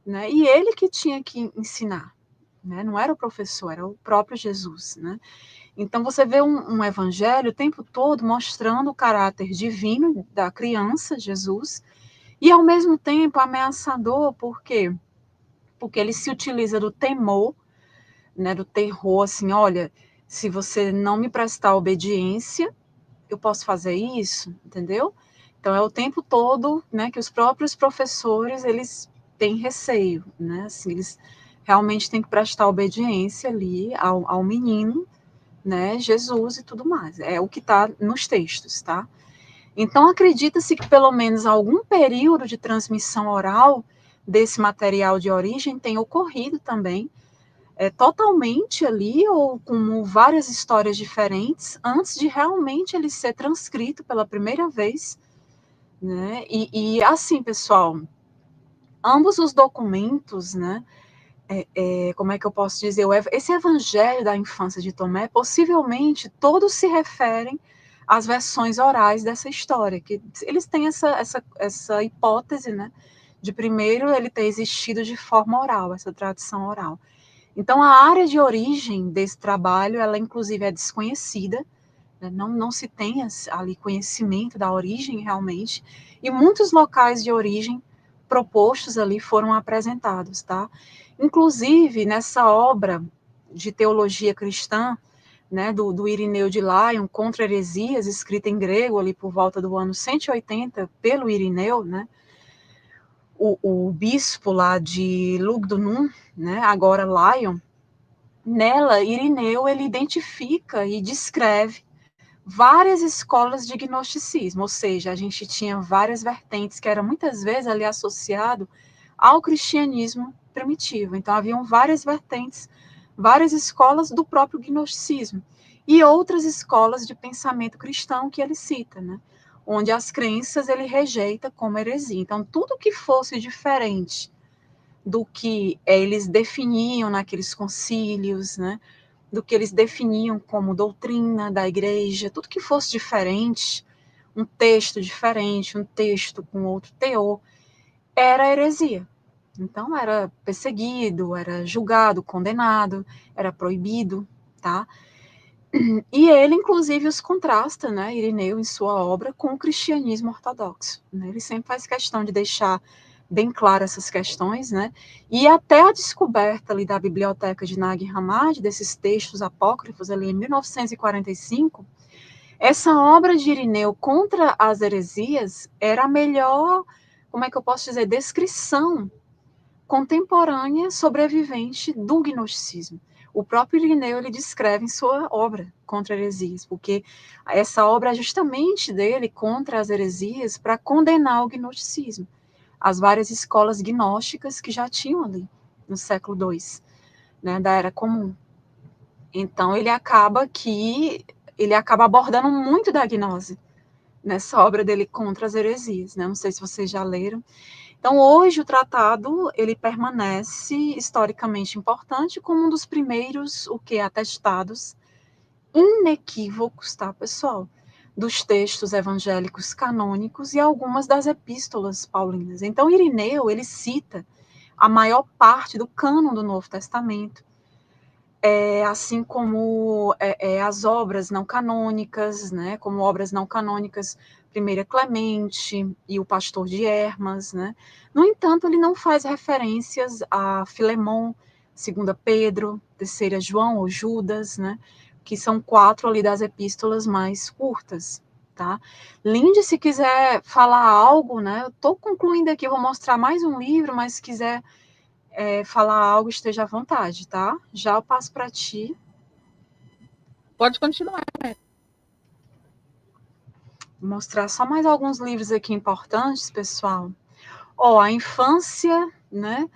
né? E ele que tinha que ensinar, né? Não era o professor, era o próprio Jesus, né? Então, você vê um evangelho o tempo todo mostrando o caráter divino da criança, Jesus, e, ao mesmo tempo, ameaçador, por quê? Porque ele se utiliza do temor, né, do terror, assim, olha, se você não me prestar obediência, eu posso fazer isso, entendeu? Então, é o tempo todo, né, que os próprios professores, eles têm receio, né, assim, eles realmente têm que prestar obediência ali ao menino, né, Jesus e tudo mais. É o que está nos textos, tá? Então, acredita-se que pelo menos algum período de transmissão oral desse material de origem tenha ocorrido também, totalmente ali, ou com várias histórias diferentes, antes de realmente ele ser transcrito pela primeira vez, né? E assim, pessoal, ambos os documentos, né, como é que eu posso dizer, esse evangelho da infância de Tomé, possivelmente todos se referem às versões orais dessa história, que eles têm essa hipótese, né, de primeiro ele ter existido de forma oral, essa tradição oral. Então, a área de origem desse trabalho, ela inclusive é desconhecida, né, não se tem ali conhecimento da origem realmente, e muitos locais de origem propostos ali foram apresentados, tá? Inclusive, nessa obra de teologia cristã, né, do Irineu de Lyon, Contra Heresias, escrita em grego ali por volta do ano 180 pelo Irineu, né, o bispo lá de Lugdunum, né, agora Lyon, nela, Irineu, ele identifica e descreve várias escolas de gnosticismo, ou seja, a gente tinha várias vertentes que eram muitas vezes ali associado ao cristianismo primitivo. Então, haviam várias vertentes, várias escolas do próprio gnosticismo e outras escolas de pensamento cristão que ele cita, né? Onde as crenças ele rejeita como heresia. Então, tudo que fosse diferente do que eles definiam naqueles concílios, né? Do que eles definiam como doutrina da igreja, tudo que fosse diferente, um texto diferente, um texto com outro teor, era heresia. Então, era perseguido, era julgado, condenado, era proibido, tá? E ele, inclusive, os contrasta, né, Irineu, em sua obra, com o cristianismo ortodoxo. Né? Ele sempre faz questão de deixar bem claras essas questões, né? E até a descoberta ali da biblioteca de Nag Hammadi, desses textos apócrifos ali em 1945, essa obra de Irineu contra as heresias era a melhor, como é que eu posso dizer, descrição contemporânea sobrevivente do gnosticismo. O próprio Irineu ele descreve em sua obra Contra Heresias, porque essa obra é justamente dele contra as heresias para condenar o gnosticismo, as várias escolas gnósticas que já tinham ali no século II, né, da Era Comum. Então ele acaba abordando muito da gnose nessa obra dele Contra as Heresias, né? Não sei se vocês já leram. Então, hoje, o tratado, ele permanece historicamente importante como um dos primeiros, atestados inequívocos, tá, pessoal? Dos textos evangélicos canônicos e algumas das epístolas paulinas. Então, Irineu, ele cita a maior parte do cânon do Novo Testamento, assim como as obras não canônicas, né, como obras não canônicas, Primeira Clemente e o Pastor de Hermas, né? No entanto, ele não faz referências a Filemão, Segunda Pedro, Terceira João ou Judas, né? Que são 4 ali das epístolas mais curtas, tá? Linde, se quiser falar algo, né? Eu estou concluindo aqui, eu vou mostrar mais um livro, mas se quiser falar algo, esteja à vontade, tá? Já eu passo para ti. Pode continuar. Vou mostrar só mais alguns livros aqui importantes, pessoal. A infância, né?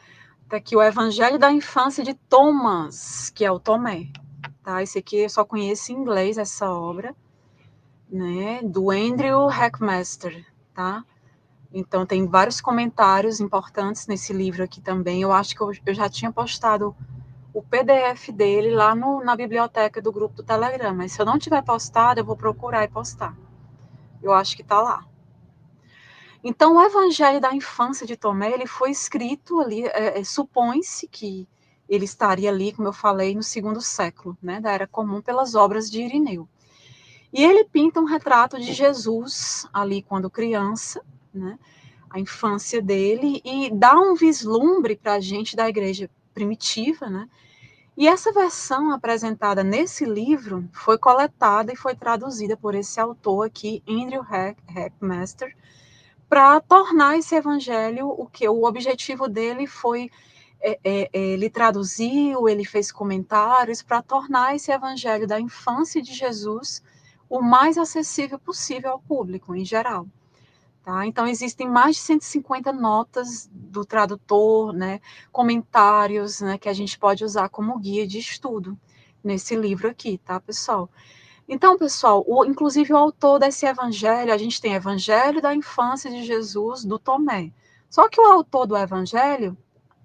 Tá aqui o Evangelho da Infância de Thomas, que é o Tomé, tá? Esse aqui eu só conheço em inglês, essa obra, né? Do Andrew Hackmaster, tá? Então, tem vários comentários importantes nesse livro aqui também. Eu acho que eu já tinha postado o PDF dele lá na biblioteca do grupo do Telegram, mas se eu não tiver postado, eu vou procurar e postar. Eu acho que está lá. Então, o Evangelho da Infância de Tomé, ele foi escrito ali, supõe-se que ele estaria ali, como eu falei, no segundo século, né, da Era Comum, pelas obras de Irineu. E ele pinta um retrato de Jesus ali quando criança, né, a infância dele, e dá um vislumbre para a gente da igreja primitiva, né? E essa versão apresentada nesse livro foi coletada e foi traduzida por esse autor aqui, Andrew Hackmaster, para tornar esse evangelho o objetivo dele foi ele traduziu, ele fez comentários para tornar esse evangelho da infância de Jesus o mais acessível possível ao público em geral. Tá? Então, existem mais de 150 notas do tradutor, né, comentários, né, que a gente pode usar como guia de estudo nesse livro aqui, tá, pessoal? Então, pessoal, inclusive o autor desse evangelho, a gente tem Evangelho da Infância de Jesus, do Tomé. Só que o autor do evangelho,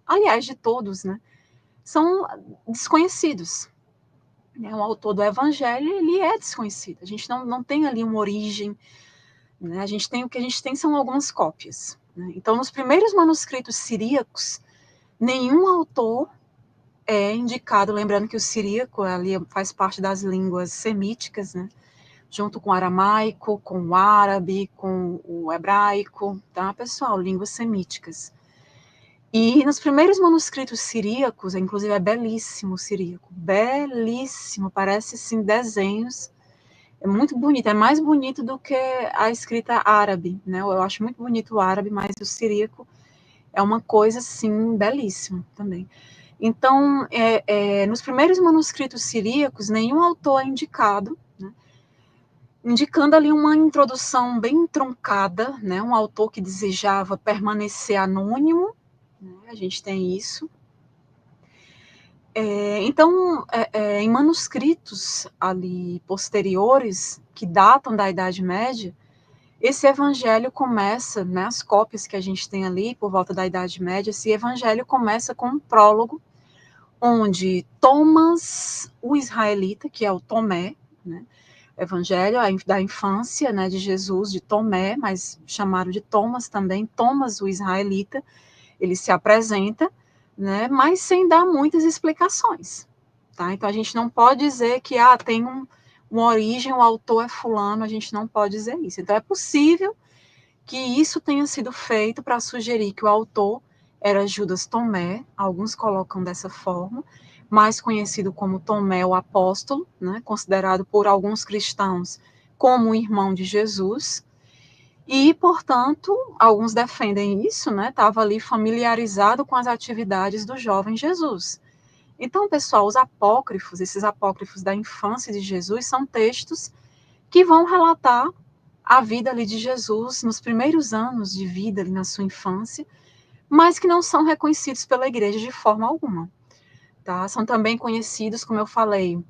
aliás, de todos, né, são desconhecidos. O autor do Evangelho, ele é desconhecido. A gente não tem ali uma origem, né? O que a gente tem são algumas cópias, né? Então, nos primeiros manuscritos siríacos, nenhum autor é indicado, lembrando que o siríaco ali faz parte das línguas semíticas, né? Junto com o aramaico, com o árabe, com o hebraico, tá, pessoal? Línguas semíticas. E nos primeiros manuscritos siríacos, inclusive é belíssimo o siríaco, belíssimo, parece assim desenhos, é muito bonito, é mais bonito do que a escrita árabe, né? Eu acho muito bonito o árabe, mas o siríaco é uma coisa assim belíssima também. Então, nos primeiros manuscritos siríacos, nenhum autor é indicado, né? Indicando ali uma introdução bem truncada, né? Um autor que desejava permanecer anônimo, né? A gente tem isso. Então, em manuscritos ali posteriores, que datam da Idade Média, esse evangelho começa, né, as cópias que a gente tem ali por volta da Idade Média, esse evangelho começa com um prólogo, onde Thomas, o israelita, que é o Tomé, né, evangelho da infância, né, de Jesus, de Tomé, mas chamaram de Thomas também, Thomas, o israelita, ele se apresenta, né, mas sem dar muitas explicações, tá? Então a gente não pode dizer que tem uma origem, o autor é fulano, a gente não pode dizer isso. Então é possível que isso tenha sido feito para sugerir que o autor era Judas Tomé, alguns colocam dessa forma, mais conhecido como Tomé o apóstolo, né, considerado por alguns cristãos como o irmão de Jesus, e, portanto, alguns defendem isso, né? Estava ali familiarizado com as atividades do jovem Jesus. Então, pessoal, os apócrifos, esses apócrifos da infância de Jesus, são textos que vão relatar a vida ali de Jesus nos primeiros anos de vida ali na sua infância, mas que não são reconhecidos pela igreja de forma alguma, tá? São também conhecidos, como eu falei,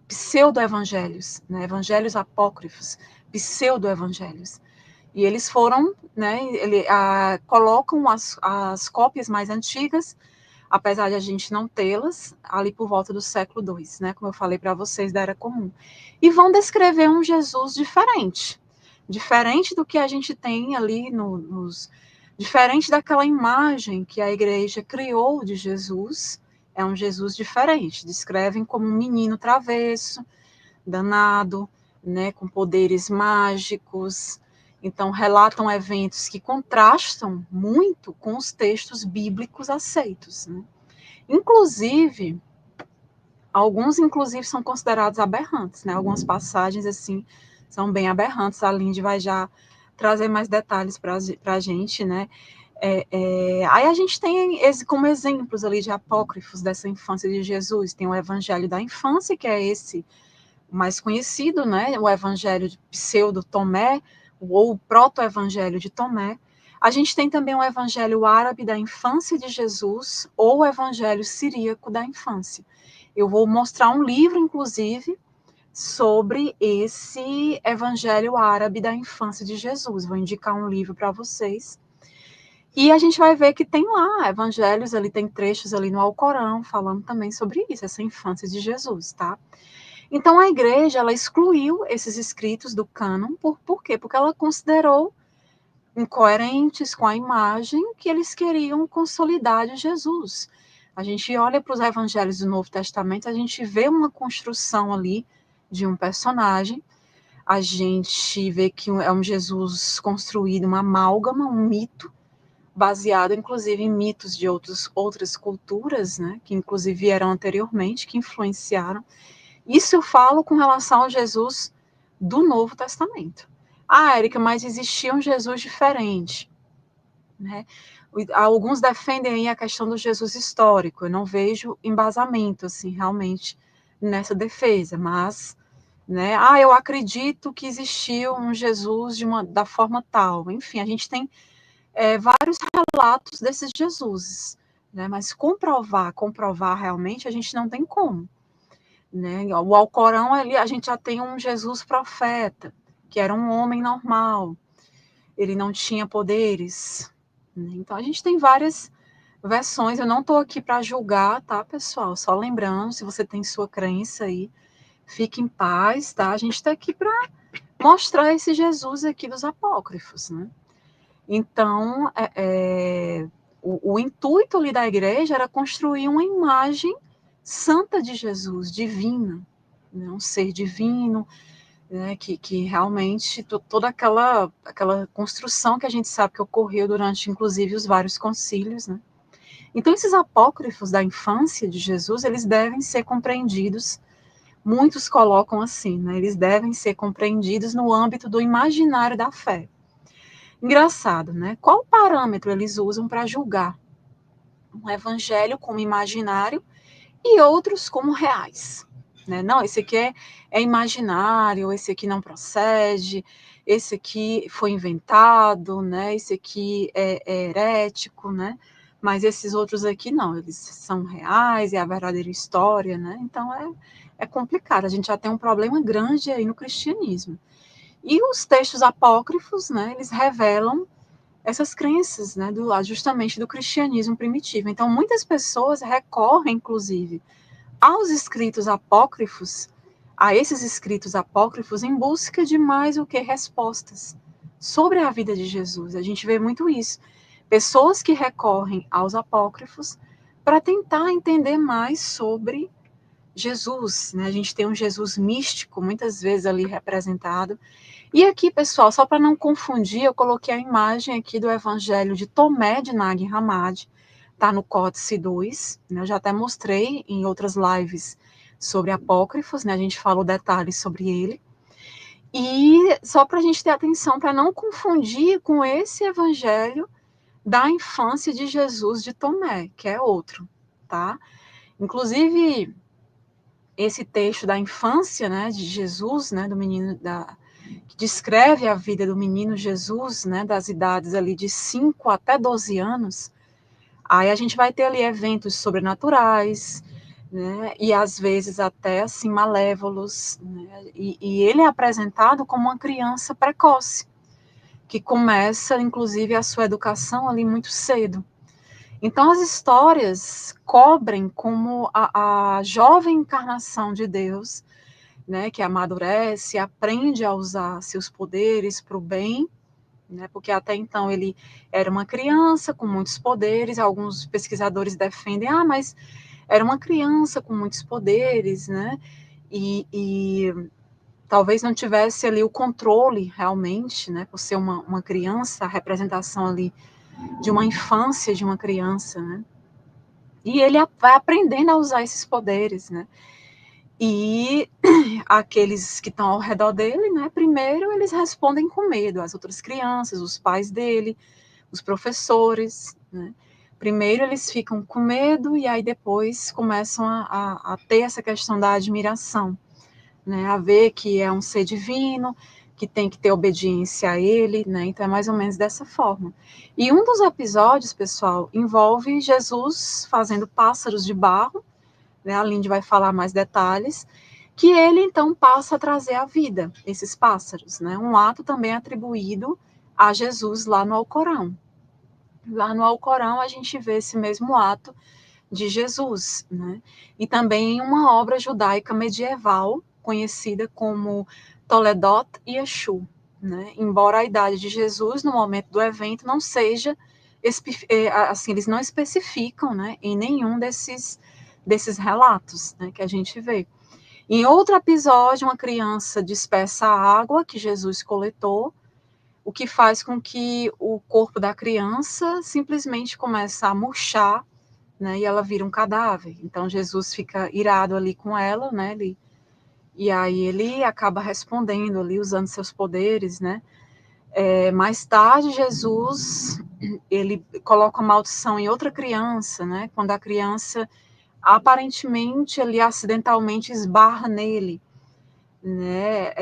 pseudo-evangelhos, né? Evangelhos apócrifos, pseudo-evangelhos. E eles foram, né, colocam as cópias mais antigas, apesar de a gente não tê-las, ali por volta do século II, né, como eu falei para vocês, da Era Comum. E vão descrever um Jesus diferente do que a gente tem ali diferente daquela imagem que a igreja criou de Jesus, é um Jesus diferente. Descrevem como um menino travesso, danado, né, com poderes mágicos. Então, relatam eventos que contrastam muito com os textos bíblicos aceitos, né? Inclusive, alguns são considerados aberrantes, né? Algumas passagens, assim, são bem aberrantes. A Lindy vai já trazer mais detalhes para a gente, né? Aí a gente tem como exemplos ali de apócrifos dessa infância de Jesus, tem o Evangelho da Infância, que é esse mais conhecido, né, o Evangelho de Pseudo-Tomé, ou o Proto-Evangelho de Tomé. A gente tem também o Evangelho árabe da infância de Jesus, ou o Evangelho siríaco da infância. Eu vou mostrar um livro, inclusive, sobre esse Evangelho árabe da infância de Jesus. Vou indicar um livro para vocês. E a gente vai ver que tem lá evangelhos, ali tem trechos ali no Alcorão, falando também sobre isso, essa infância de Jesus, tá? Então, a igreja, ela excluiu esses escritos do cânon, por quê? Porque ela considerou incoerentes com a imagem que eles queriam consolidar de Jesus. A gente olha para os evangelhos do Novo Testamento, a gente vê uma construção ali de um personagem, a gente vê que é um Jesus construído, uma amálgama, um mito, baseado, inclusive, em mitos de outras culturas, né, que inclusive vieram anteriormente, que influenciaram. Isso eu falo com relação ao Jesus do Novo Testamento. Érica, mas existia um Jesus diferente, né? Alguns defendem aí a questão do Jesus histórico. Eu não vejo embasamento, assim, realmente, nessa defesa, mas, né? Eu acredito que existiu um Jesus da forma tal. Enfim, a gente tem vários relatos desses Jesuses, né? Mas comprovar realmente, a gente não tem como. Né? O Alcorão, a gente já tem um Jesus profeta, que era um homem normal, ele não tinha poderes. Né? Então, a gente tem várias versões. Eu não estou aqui para julgar, tá, pessoal? Só lembrando, se você tem sua crença aí, fique em paz, tá? A gente está aqui para mostrar esse Jesus aqui dos apócrifos, né? Então, o intuito ali da igreja era construir uma imagem santa de Jesus, divina, né? Um ser divino, né? Que realmente toda aquela construção que a gente sabe que ocorreu durante, inclusive, os vários concílios, né? Então, esses apócrifos da infância de Jesus, eles devem ser compreendidos, muitos colocam assim, né? Eles devem ser compreendidos no âmbito do imaginário da fé. Engraçado, né? Qual parâmetro eles usam para julgar um evangelho como imaginário e outros como reais? Né? Não, esse aqui é imaginário, esse aqui não procede, esse aqui foi inventado, né? Esse aqui é herético, né? Mas esses outros aqui não, eles são reais, é a verdadeira história, né? Então é complicado, a gente já tem um problema grande aí no cristianismo. E os textos apócrifos, né, eles revelam essas crenças, né, justamente do cristianismo primitivo. Então, muitas pessoas recorrem, inclusive, aos escritos apócrifos, a esses escritos apócrifos, em busca de mais o que respostas sobre a vida de Jesus. A gente vê muito isso. Pessoas que recorrem aos apócrifos para tentar entender mais sobre Jesus, né? A gente tem um Jesus místico, muitas vezes ali representado. E aqui, pessoal, só para não confundir, eu coloquei a imagem aqui do Evangelho de Tomé de Nag Hammadi, tá no Códice 2, né? Eu já até mostrei em outras lives sobre apócrifos, né? A gente falou detalhes sobre ele. E só para a gente ter atenção, para não confundir com esse Evangelho da infância de Jesus de Tomé, que é outro, tá? Inclusive, esse texto da infância, né, de Jesus, né, do menino, que descreve a vida do menino Jesus, né, das idades ali de 5 até 12 anos, aí a gente vai ter ali eventos sobrenaturais, né, e às vezes até assim malévolos, né, e ele é apresentado como uma criança precoce, que começa, inclusive, a sua educação ali muito cedo. Então, as histórias cobrem como a jovem encarnação de Deus, né, que amadurece, aprende a usar seus poderes para o bem, né, porque até então ele era uma criança com muitos poderes. Alguns pesquisadores defendem, mas era uma criança com muitos poderes, né, e talvez não tivesse ali o controle realmente, né, por ser uma criança, a representação ali de uma infância de uma criança, né. E ele vai aprendendo a usar esses poderes, né? E aqueles que estão ao redor dele, né? Primeiro eles respondem com medo, as outras crianças, os pais dele, os professores, né? Primeiro eles ficam com medo e aí depois começam a ter essa questão da admiração, né? A ver que é um ser divino, que tem que ter obediência a ele, né? Então é mais ou menos dessa forma. E um dos episódios, pessoal, envolve Jesus fazendo pássaros de barro, né? A Lindy vai falar mais detalhes, que ele então passa a trazer à vida esses pássaros, né? Um ato também atribuído a Jesus lá no Alcorão. Lá no Alcorão a gente vê esse mesmo ato de Jesus, né? E também uma obra judaica medieval conhecida como Toledot Yeshu, né? Embora a idade de Jesus no momento do evento não seja assim, eles não especificam, né, em nenhum desses relatos, né, que a gente vê. Em outro episódio, uma criança dispersa a água que Jesus coletou, o que faz com que o corpo da criança simplesmente comece a murchar, né, e ela vira um cadáver. Então Jesus fica irado ali com ela, né, e aí ele acaba respondendo ali, usando seus poderes, né. Mais tarde, Jesus, ele coloca a maldição em outra criança, né, quando a criança aparentemente ali acidentalmente esbarra nele, né,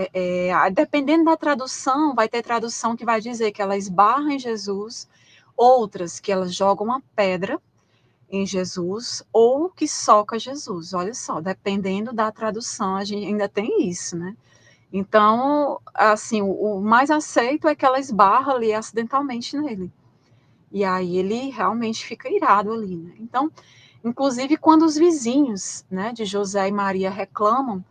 dependendo da tradução, vai ter tradução que vai dizer que ela esbarra em Jesus, outras que elas jogam uma pedra em Jesus, ou que soca Jesus. Olha só, dependendo da tradução, a gente ainda tem isso, né? Então, assim, o mais aceito é que ela esbarra ali acidentalmente nele. E aí ele realmente fica irado ali, né? Então, inclusive quando os vizinhos, né, de José e Maria reclamam,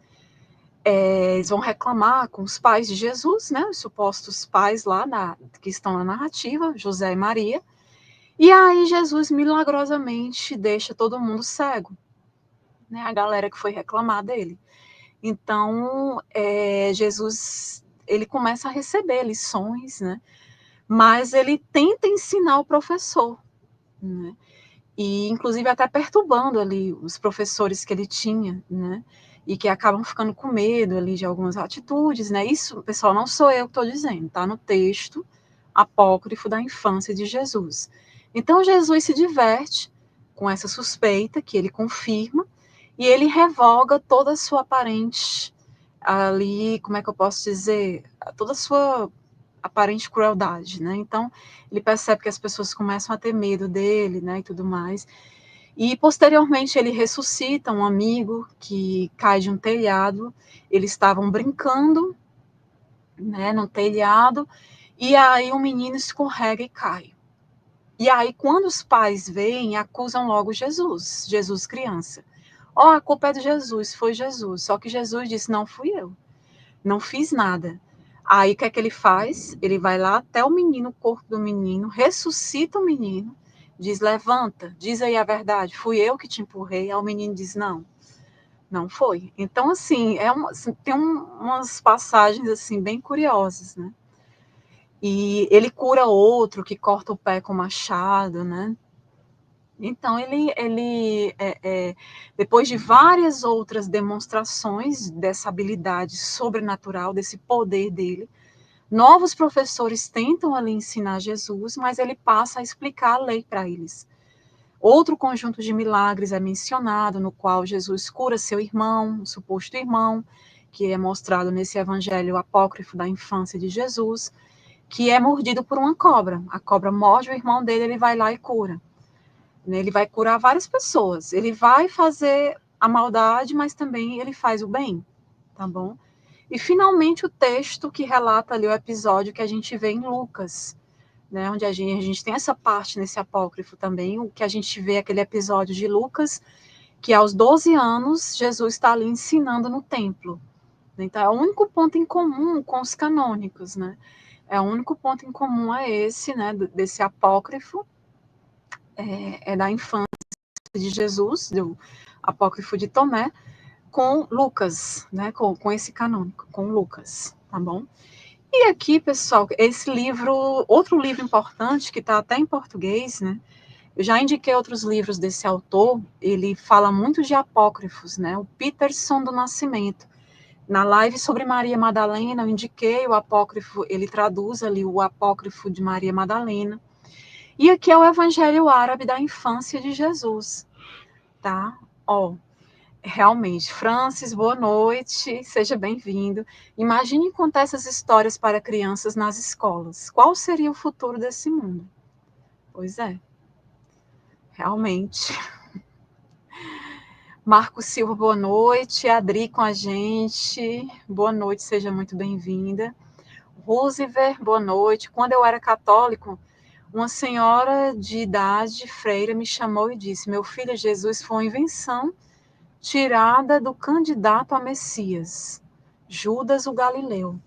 eles vão reclamar com os pais de Jesus, né, os supostos pais lá que estão na narrativa, José e Maria, e aí Jesus milagrosamente deixa todo mundo cego, né, a galera que foi reclamar dele. Então, Jesus, ele começa a receber lições, né, mas ele tenta ensinar o professor, né, e inclusive até perturbando ali os professores que ele tinha, né, e que acabam ficando com medo ali de algumas atitudes, né, isso, pessoal, não sou eu que estou dizendo, tá no texto apócrifo da infância de Jesus. Então, Jesus se diverte com essa suspeita que ele confirma, e ele revoga toda a sua aparente ali, como é que eu posso dizer, toda a sua aparente crueldade, né? Então, ele percebe que as pessoas começam a ter medo dele, né, e tudo mais. E posteriormente ele ressuscita um amigo que cai de um telhado. Eles estavam brincando, né, no telhado, e aí um menino escorrega e cai. E aí quando os pais veem, acusam logo Jesus, Jesus criança. Ó, a culpa é de Jesus, foi Jesus. Só que Jesus disse: não fui eu, não fiz nada. Aí o que é que ele faz? Ele vai lá até o menino, o corpo do menino, ressuscita o menino, diz: levanta, diz aí a verdade, fui eu que te empurrei. Aí o menino diz: não, não foi. Então, assim, tem umas passagens assim bem curiosas, né? E ele cura outro que corta o pé com machado, né? Então, depois de várias outras demonstrações dessa habilidade sobrenatural, desse poder dele, novos professores tentam ali ensinar Jesus, mas ele passa a explicar a lei para eles. Outro conjunto de milagres é mencionado, no qual Jesus cura seu irmão, o suposto irmão, que é mostrado nesse evangelho apócrifo da infância de Jesus, que é mordido por uma cobra. A cobra morde o irmão dele, ele vai lá e cura. Ele vai curar várias pessoas. Ele vai fazer a maldade, mas também ele faz o bem, tá bom? E finalmente o texto que relata ali o episódio que a gente vê em Lucas, né, onde a gente tem essa parte nesse apócrifo também, o que a gente vê aquele episódio de Lucas, que aos 12 anos Jesus está ali ensinando no templo. Então é o único ponto em comum com os canônicos, né? É o único ponto em comum é esse, né, desse apócrifo, é da infância de Jesus, do apócrifo de Tomé, com Lucas, né, com esse canônico, com Lucas, tá bom? E aqui, pessoal, esse livro, outro livro importante, que está até em português, né, eu já indiquei outros livros desse autor, ele fala muito de apócrifos, né, o Peterson do Nascimento. Na live sobre Maria Madalena, eu indiquei o apócrifo, ele traduz ali o apócrifo de Maria Madalena. E aqui é o Evangelho Árabe da infância de Jesus, tá? Ó, realmente, Francis, boa noite, seja bem-vindo. Imagine contar essas histórias para crianças nas escolas. Qual seria o futuro desse mundo? Pois é, realmente. Marco Silva, boa noite. Adri com a gente. Boa noite, seja muito bem-vinda. Roosevelt, boa noite. Quando eu era católico, uma senhora de idade, freira, me chamou e disse: meu filho, Jesus foi uma invenção tirada do candidato a Messias, Judas o Galileu,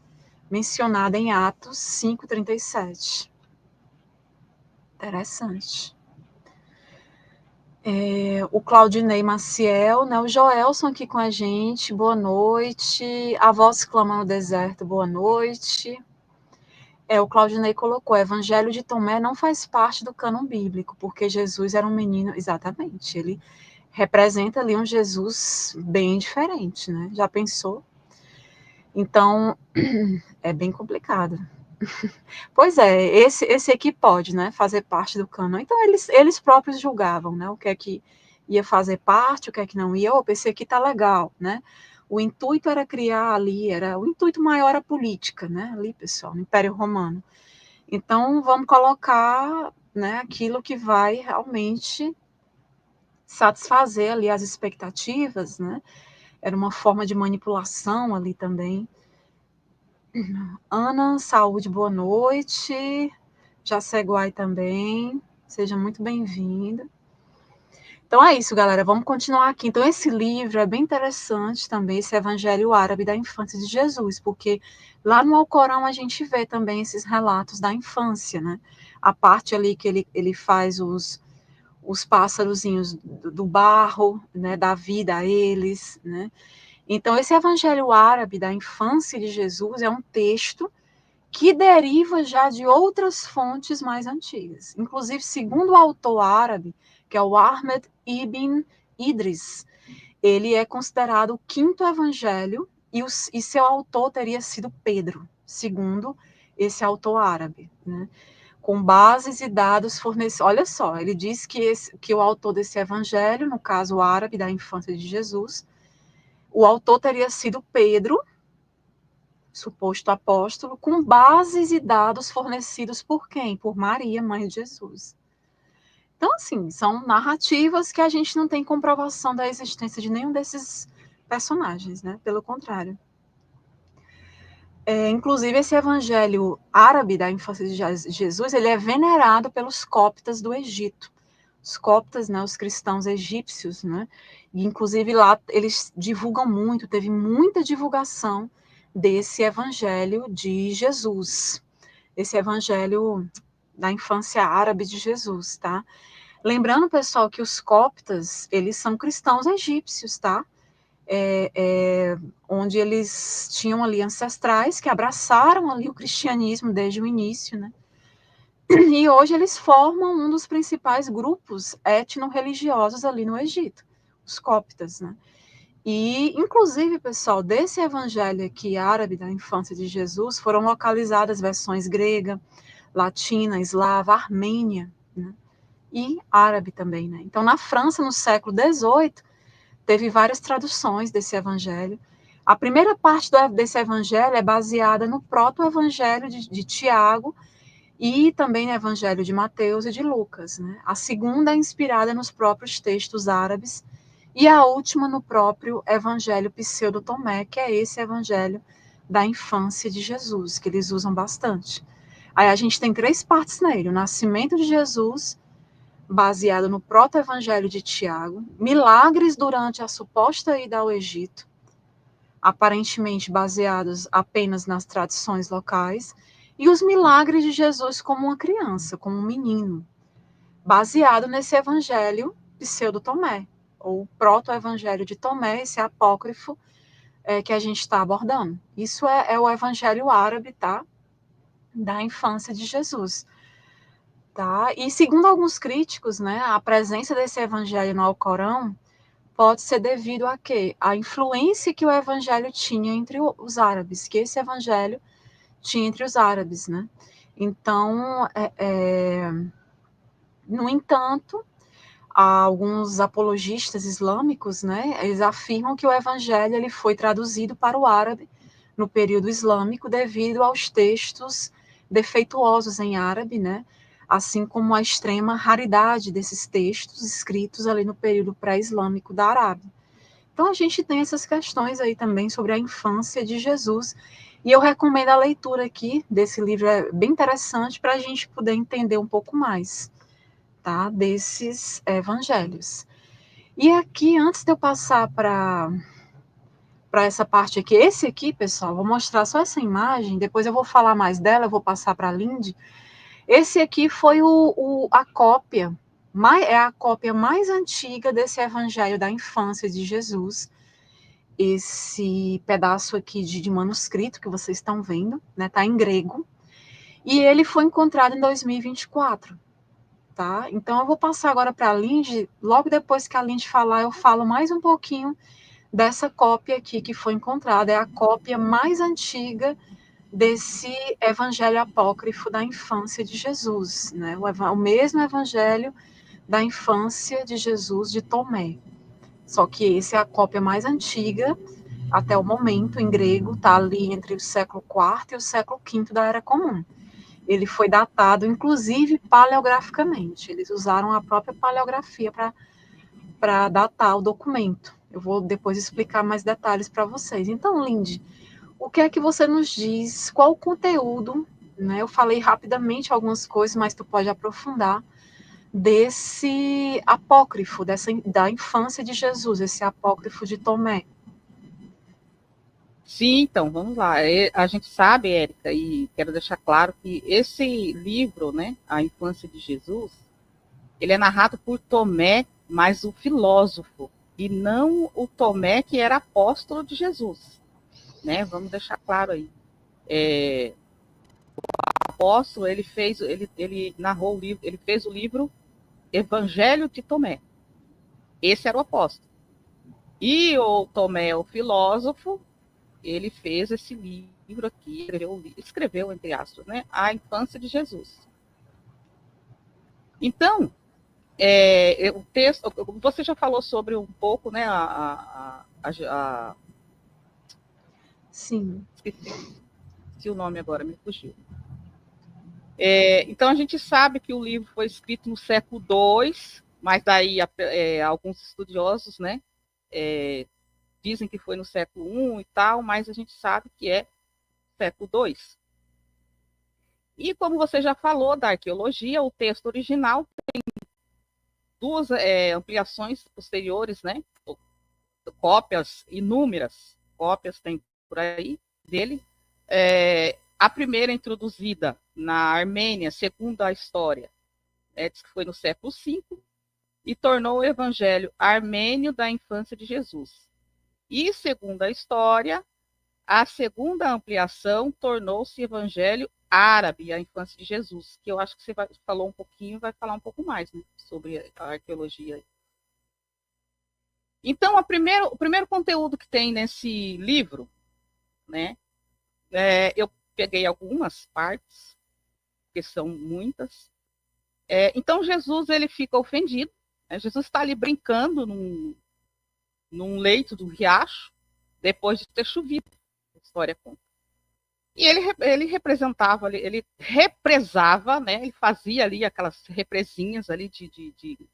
mencionada em Atos 5:37. Interessante. O Claudinei Maciel, né, o Joelson aqui com a gente, boa noite. A voz clama no deserto, boa noite. O Claudinei colocou: o Evangelho de Tomé não faz parte do cânon bíblico, porque Jesus era um menino, exatamente, ele representa ali um Jesus bem diferente, né? Já pensou? Então, é bem complicado. Pois é, esse aqui pode, né, fazer parte do cânon. Então, eles próprios julgavam, né, o que é que ia fazer parte, o que é que não ia. Opa, esse aqui tá legal, né? O intuito era criar ali, o intuito maior era a política, né, ali, pessoal, no Império Romano. Então, vamos colocar, né, aquilo que vai realmente satisfazer ali as expectativas, né? Era uma forma de manipulação ali também. Ana, saúde, boa noite. Jaceguai também, seja muito bem-vinda. Então é isso, galera, vamos continuar aqui. Então esse livro é bem interessante também, esse Evangelho Árabe da Infância de Jesus, porque lá no Alcorão a gente vê também esses relatos da infância, né? A parte ali que ele faz os pássarozinhos do barro, né, da vida a eles, né? Então esse Evangelho Árabe da Infância de Jesus é um texto que deriva já de outras fontes mais antigas. Inclusive, segundo o autor árabe, que é o Ahmed ibn Idris, ele é considerado o quinto evangelho e seu autor teria sido Pedro, segundo esse autor árabe, né? Com bases e dados fornecidos. Olha só, ele diz que o autor desse evangelho, no caso árabe da infância de Jesus, o autor teria sido Pedro, suposto apóstolo, com bases e dados fornecidos por quem? Por Maria, mãe de Jesus. Então, assim, são narrativas que a gente não tem comprovação da existência de nenhum desses personagens, né? Pelo contrário. Inclusive, esse evangelho árabe da infância de Jesus, ele é venerado pelos coptas do Egito. Os coptas, né, os cristãos egípcios, né? E, inclusive, lá eles divulgam muito, teve muita divulgação desse evangelho de Jesus, esse evangelho da infância árabe de Jesus, tá? Lembrando, pessoal, que os coptas, eles são cristãos egípcios, tá? Onde eles tinham ali ancestrais que abraçaram ali o cristianismo desde o início, né? E hoje eles formam um dos principais grupos etno-religiosos ali no Egito, os coptas, né? E, inclusive, pessoal, desse evangelho aqui árabe da infância de Jesus, foram localizadas versões grega, latina, eslava, armênia, né? E árabe também, né? Então, na França, no século XVIII, teve várias traduções desse evangelho. A primeira parte desse evangelho é baseada no proto-evangelho de Tiago e também no evangelho de Mateus e de Lucas, né? A segunda é inspirada nos próprios textos árabes e a última no próprio evangelho pseudo-tomé, que é esse evangelho da infância de Jesus, que eles usam bastante. Aí a gente tem 3 partes nele: o nascimento de Jesus, baseado no proto-evangelho de Tiago, milagres durante a suposta ida ao Egito, aparentemente baseados apenas nas tradições locais, e os milagres de Jesus como uma criança, como um menino, baseado nesse evangelho pseudo-Tomé, ou proto-evangelho de Tomé, esse apócrifo que a gente está abordando. Isso é o evangelho árabe, tá? Da infância de Jesus. Tá? E segundo alguns críticos, né, a presença desse evangelho no Alcorão pode ser devido a quê? A influência que o evangelho tinha entre os árabes, que esse evangelho tinha entre os árabes, né? Então, no entanto, alguns apologistas islâmicos, né, eles afirmam que o evangelho ele foi traduzido para o árabe no período islâmico devido aos textos defeituosos em árabe, né, assim como a extrema raridade desses textos escritos ali no período pré-islâmico da Arábia. Então a gente tem essas questões aí também sobre a infância de Jesus, e eu recomendo a leitura aqui desse livro, é bem interessante para a gente poder entender um pouco mais, tá, desses evangelhos. E aqui, antes de eu passar para essa parte aqui, esse aqui, pessoal, vou mostrar só essa imagem, depois eu vou falar mais dela, eu vou passar para a Lindy. Esse aqui foi a cópia, é a cópia mais antiga desse evangelho da infância de Jesus, esse pedaço aqui de manuscrito que vocês estão vendo, né, tá em grego, e ele foi encontrado em 2024. Tá? Então, eu vou passar agora para a Lindy. Logo depois que a Lindy falar, eu falo mais um pouquinho dessa cópia aqui que foi encontrada. É a cópia mais antiga desse evangelho apócrifo da infância de Jesus, né? O mesmo evangelho da infância de Jesus de Tomé. Só que esse é a cópia mais antiga até o momento, em grego, está ali entre o século IV e o século V da Era Comum. Ele foi datado, inclusive, paleograficamente. Eles usaram a própria paleografia para datar o documento. Eu vou depois explicar mais detalhes para vocês. Então, Lindy, o que é que você nos diz? Qual o conteúdo né? Eu falei rapidamente algumas coisas, mas tu pode aprofundar desse apócrifo, da infância de Jesus, esse apócrifo de Tomé. Sim, então, vamos lá. A gente sabe, Érica, e quero deixar claro que esse livro, né, A Infância de Jesus, ele é narrado por Tomé, mas o filósofo, e não o Tomé que era apóstolo de Jesus, né? Vamos deixar claro aí. O apóstolo, ele narrou o livro, ele fez o livro Evangelho de Tomé. Esse era o apóstolo. E o Tomé, o filósofo, ele fez esse livro aqui, escreveu entre aspas, né, A Infância de Jesus. Então, o texto, você já falou sobre um pouco, né, Sim. Esqueci o nome agora, me fugiu. Então, a gente sabe que o livro foi escrito no século II, mas daí alguns estudiosos, né, dizem que foi no século I e tal, mas a gente sabe que é século II. E como você já falou da arqueologia, o texto original tem duas ampliações posteriores, né? Cópias, inúmeras cópias tem por aí dele. A primeira introduzida na Armênia, segundo a história, diz que foi no século V, e tornou o evangelho armênio da infância de Jesus. E, segundo a história, a segunda ampliação tornou-se evangelho árabe, a infância de Jesus, que eu acho que você falou um pouquinho, vai falar um pouco mais, né, sobre a arqueologia. Então, o primeiro conteúdo que tem nesse livro, né, eu peguei algumas partes, que são muitas. Então, Jesus ele fica ofendido. Né, Jesus está ali brincando num leito do riacho, depois de ter chovido. A história conta. E ele representava, ele represava, né? Ele fazia ali aquelas represinhas ali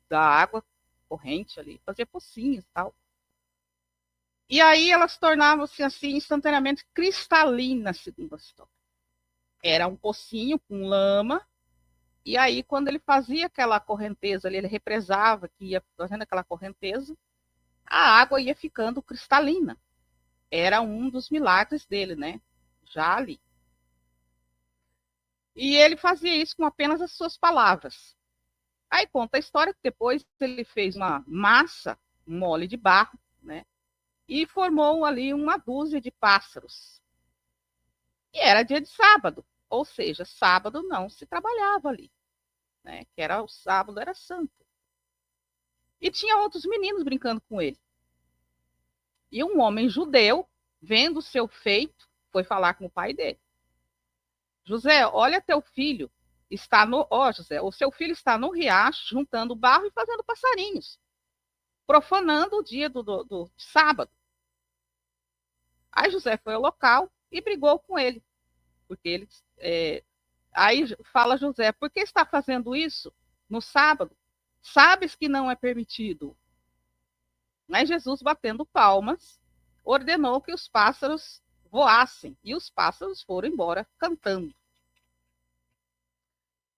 da água corrente ali, fazia pocinhos e tal. E aí elas tornavam-se assim instantaneamente cristalinas, segundo a história. Era um pocinho com lama, e aí quando ele fazia aquela correnteza ali, ele represava, que ia fazendo aquela correnteza, a água ia ficando cristalina. Era um dos milagres dele, né? Já ali. E ele fazia isso com apenas as suas palavras. Aí conta a história que depois ele fez uma massa, um mole de barro, né? E formou ali uma dúzia de pássaros. E era dia de sábado, ou seja, sábado não se trabalhava ali, né? Que era o sábado era santo. E tinha outros meninos brincando com ele. E um homem judeu, vendo o seu feito, foi falar com o pai dele. José, olha teu filho, está no, ó José, o seu filho está no riacho juntando barro e fazendo passarinhos, profanando o dia do sábado. Aí José foi ao local e brigou com ele, porque ele, aí fala José, por que está fazendo isso no sábado? Sabes que não é permitido. Mas Jesus, batendo palmas, ordenou que os pássaros voassem, e os pássaros foram embora cantando.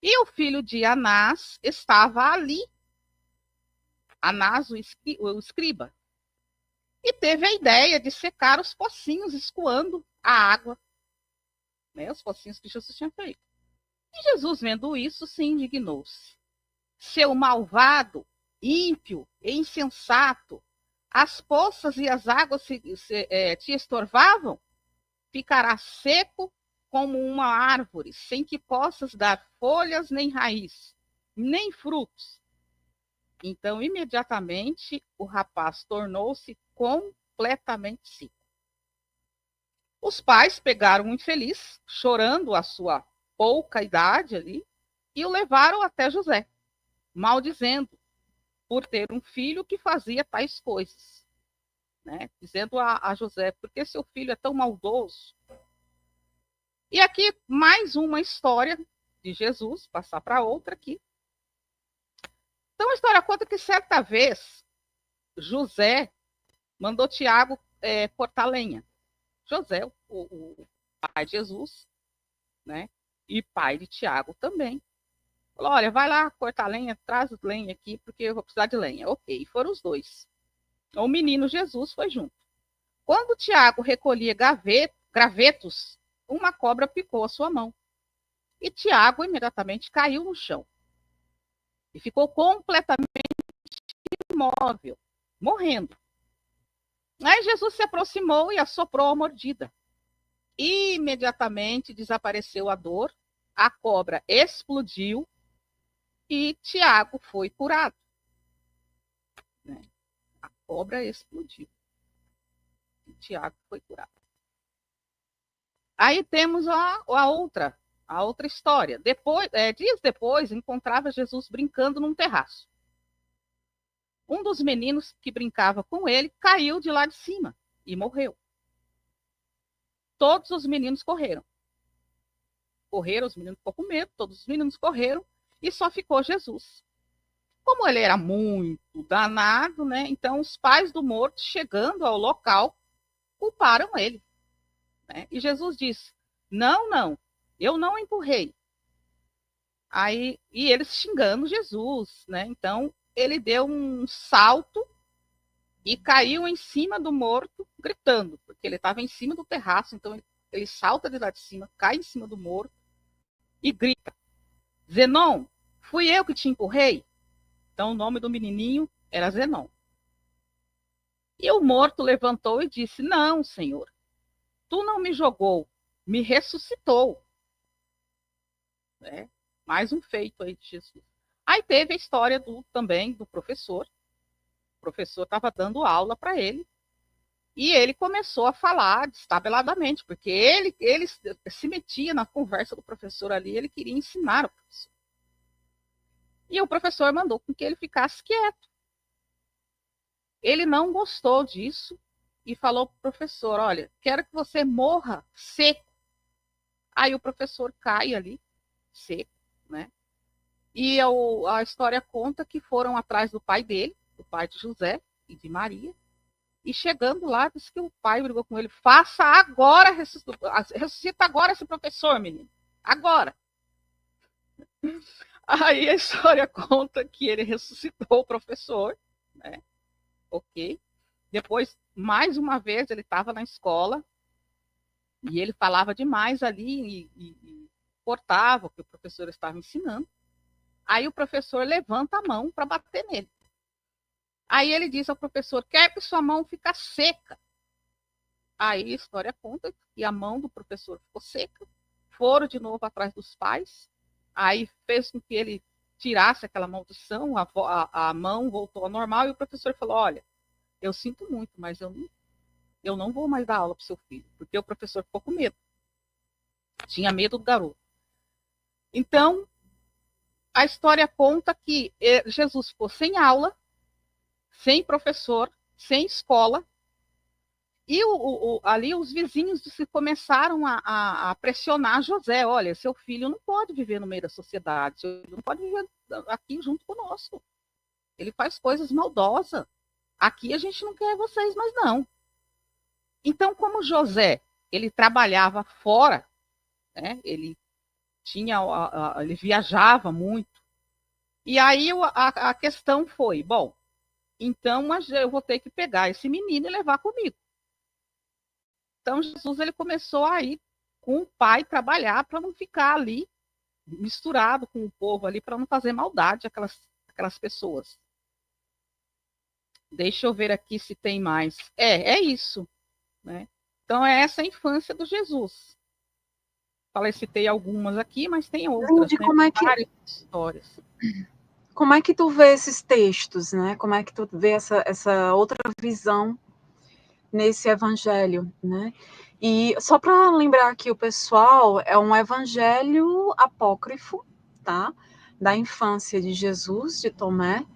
E o filho de Anás estava ali, Anás, o escriba, e teve a ideia de secar os pocinhos, escoando a água, né, os pocinhos que Jesus tinha feito. E Jesus, vendo isso, se indignou-se. Seu malvado, ímpio e insensato, as poças e as águas te estorvavam? Ficará seco como uma árvore, sem que possas dar folhas nem raiz, nem frutos. Então, imediatamente, o rapaz tornou-se completamente seco. Os pais pegaram o infeliz, chorando a sua pouca idade ali, e o levaram até José, maldizendo por ter um filho que fazia tais coisas. Né? Dizendo a José, por que seu filho é tão maldoso? E aqui mais uma história de Jesus, passar para outra aqui. Então a história conta que certa vez José mandou Tiago cortar lenha. José, o pai de Jesus, né? e pai de Tiago também. Falou, olha, vai lá cortar lenha, traz lenha aqui, porque eu vou precisar de lenha. Ok, foram os dois. O menino Jesus foi junto. Quando Tiago recolhia gravetos, uma cobra picou a sua mão. E Tiago imediatamente caiu no chão. E ficou completamente imóvel, morrendo. Aí Jesus se aproximou e assoprou a mordida. Imediatamente desapareceu a dor, a cobra explodiu e Tiago foi curado. A cobra explodiu. E Tiago foi curado. Aí temos a outra história. Dias depois, encontrava Jesus brincando num terraço. Um dos meninos que brincava com ele caiu de lá de cima e morreu. Todos os meninos correram. Os meninos ficou com medo, todos os meninos correram e só ficou Jesus. Como ele era muito danado, né? Então os pais do morto, chegando ao local, culparam ele. Né? E Jesus disse: não, eu não empurrei. Aí, e eles xingando Jesus, né? Então ele deu um salto e caiu em cima do morto, gritando, porque ele estava em cima do terraço, então ele salta de lá de cima, cai em cima do morto e grita: Zenon, fui eu que te empurrei? Então o nome do menininho era Zenon. E o morto levantou e disse: não, Senhor, tu não me jogou, me ressuscitou. Mais um feito aí de Jesus. Aí teve a história também do professor. O professor estava dando aula para ele e ele começou a falar destabeladamente, porque ele se metia na conversa do professor ali, ele queria ensinar o professor. E o professor mandou com que ele ficasse quieto. Ele não gostou disso e falou para o professor: olha, quero que você morra seco. Aí o professor cai ali, seco, né? E a história conta que foram atrás do pai dele, do pai de José e de Maria, e chegando lá, disse que o pai brigou com ele: faça agora, ressuscita agora esse professor, menino, agora. Aí a história conta que ele ressuscitou o professor, né? Ok. Depois, mais uma vez, ele estava na escola e ele falava demais ali e cortava o que o professor estava ensinando. Aí o professor levanta a mão para bater nele. Aí ele diz ao professor: quer que sua mão fique seca. Aí a história conta que a mão do professor ficou seca. Foram de novo atrás dos pais. Aí fez com que ele tirasse aquela maldição, a mão voltou ao normal e o professor falou: olha, eu sinto muito, mas eu não vou mais dar aula para o seu filho, porque o professor ficou com medo. Tinha medo do garoto. Então, a história conta que Jesus ficou sem aula, sem professor, sem escola, e ali os vizinhos começaram a pressionar José: olha, seu filho não pode viver no meio da sociedade, seu filho não pode viver aqui junto conosco. Ele faz coisas maldosas. Aqui a gente não quer vocês mais não. Então, como José, ele trabalhava fora, né? Ele viajava muito. E aí a questão foi: bom, então eu vou ter que pegar esse menino e levar comigo. Então Jesus ele começou a ir com o pai trabalhar para não ficar ali misturado com o povo ali, para não fazer maldade aquelas pessoas. Deixa eu ver aqui se tem mais. É isso, né? Então é essa a infância do Jesus. Citei algumas aqui, mas tem outras, né? Várias histórias. Como é que tu vê esses textos, né? Como é que tu vê essa outra visão nesse evangelho, né? E só para lembrar aqui o pessoal, é um evangelho apócrifo, tá? Da infância de Jesus, de Tomé,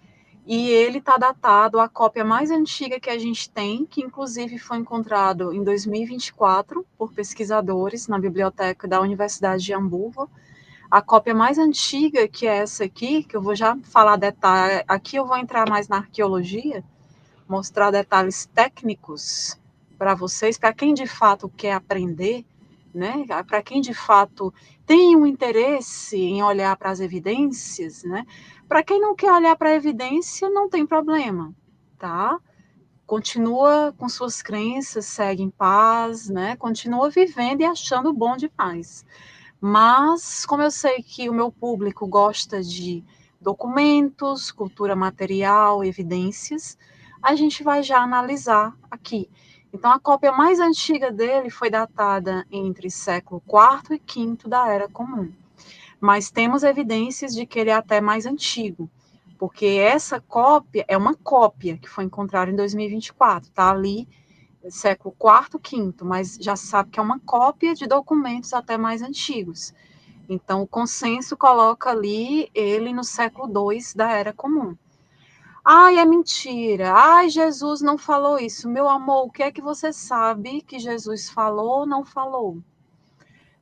e ele está datado, a cópia mais antiga que a gente tem, que inclusive foi encontrado em 2024 por pesquisadores na biblioteca da Universidade de Hamburgo. A cópia mais antiga, que é essa aqui, que eu vou já falar detalhes, aqui eu vou entrar mais na arqueologia, mostrar detalhes técnicos para vocês, para quem de fato quer aprender, né? Para quem de fato tem um interesse em olhar para as evidências, né? Para quem não quer olhar para a evidência, não tem problema, tá? Continua com suas crenças, segue em paz, né? Continua vivendo e achando bom demais. Mas, como eu sei que o meu público gosta de documentos, cultura material, evidências, a gente vai já analisar aqui. Então, a cópia mais antiga dele foi datada entre século IV e V da Era Comum. Mas temos evidências de que ele é até mais antigo, porque essa cópia é uma cópia que foi encontrada em 2024, está ali século IV, V, mas já sabe que é uma cópia de documentos até mais antigos. Então, o consenso coloca ali ele no século II da Era Comum. Ai, é mentira. Ai, Jesus não falou isso. Meu amor, o que é que você sabe que Jesus falou ou não falou?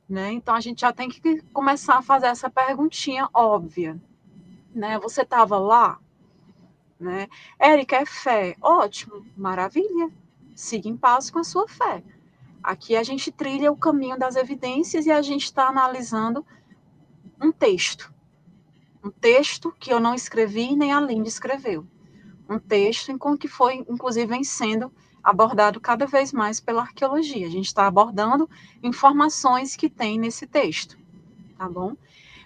Né? Então, a gente já tem que começar a fazer essa perguntinha óbvia. Né? Você estava lá? Né? Érica, é fé. Ótimo, maravilha. Siga em paz com a sua fé. Aqui a gente trilha o caminho das evidências e a gente está analisando um texto. Um texto que eu não escrevi nem a Linda escreveu. Um texto em que foi, inclusive, vem sendo abordado cada vez mais pela arqueologia. A gente está abordando informações que tem nesse texto, tá bom?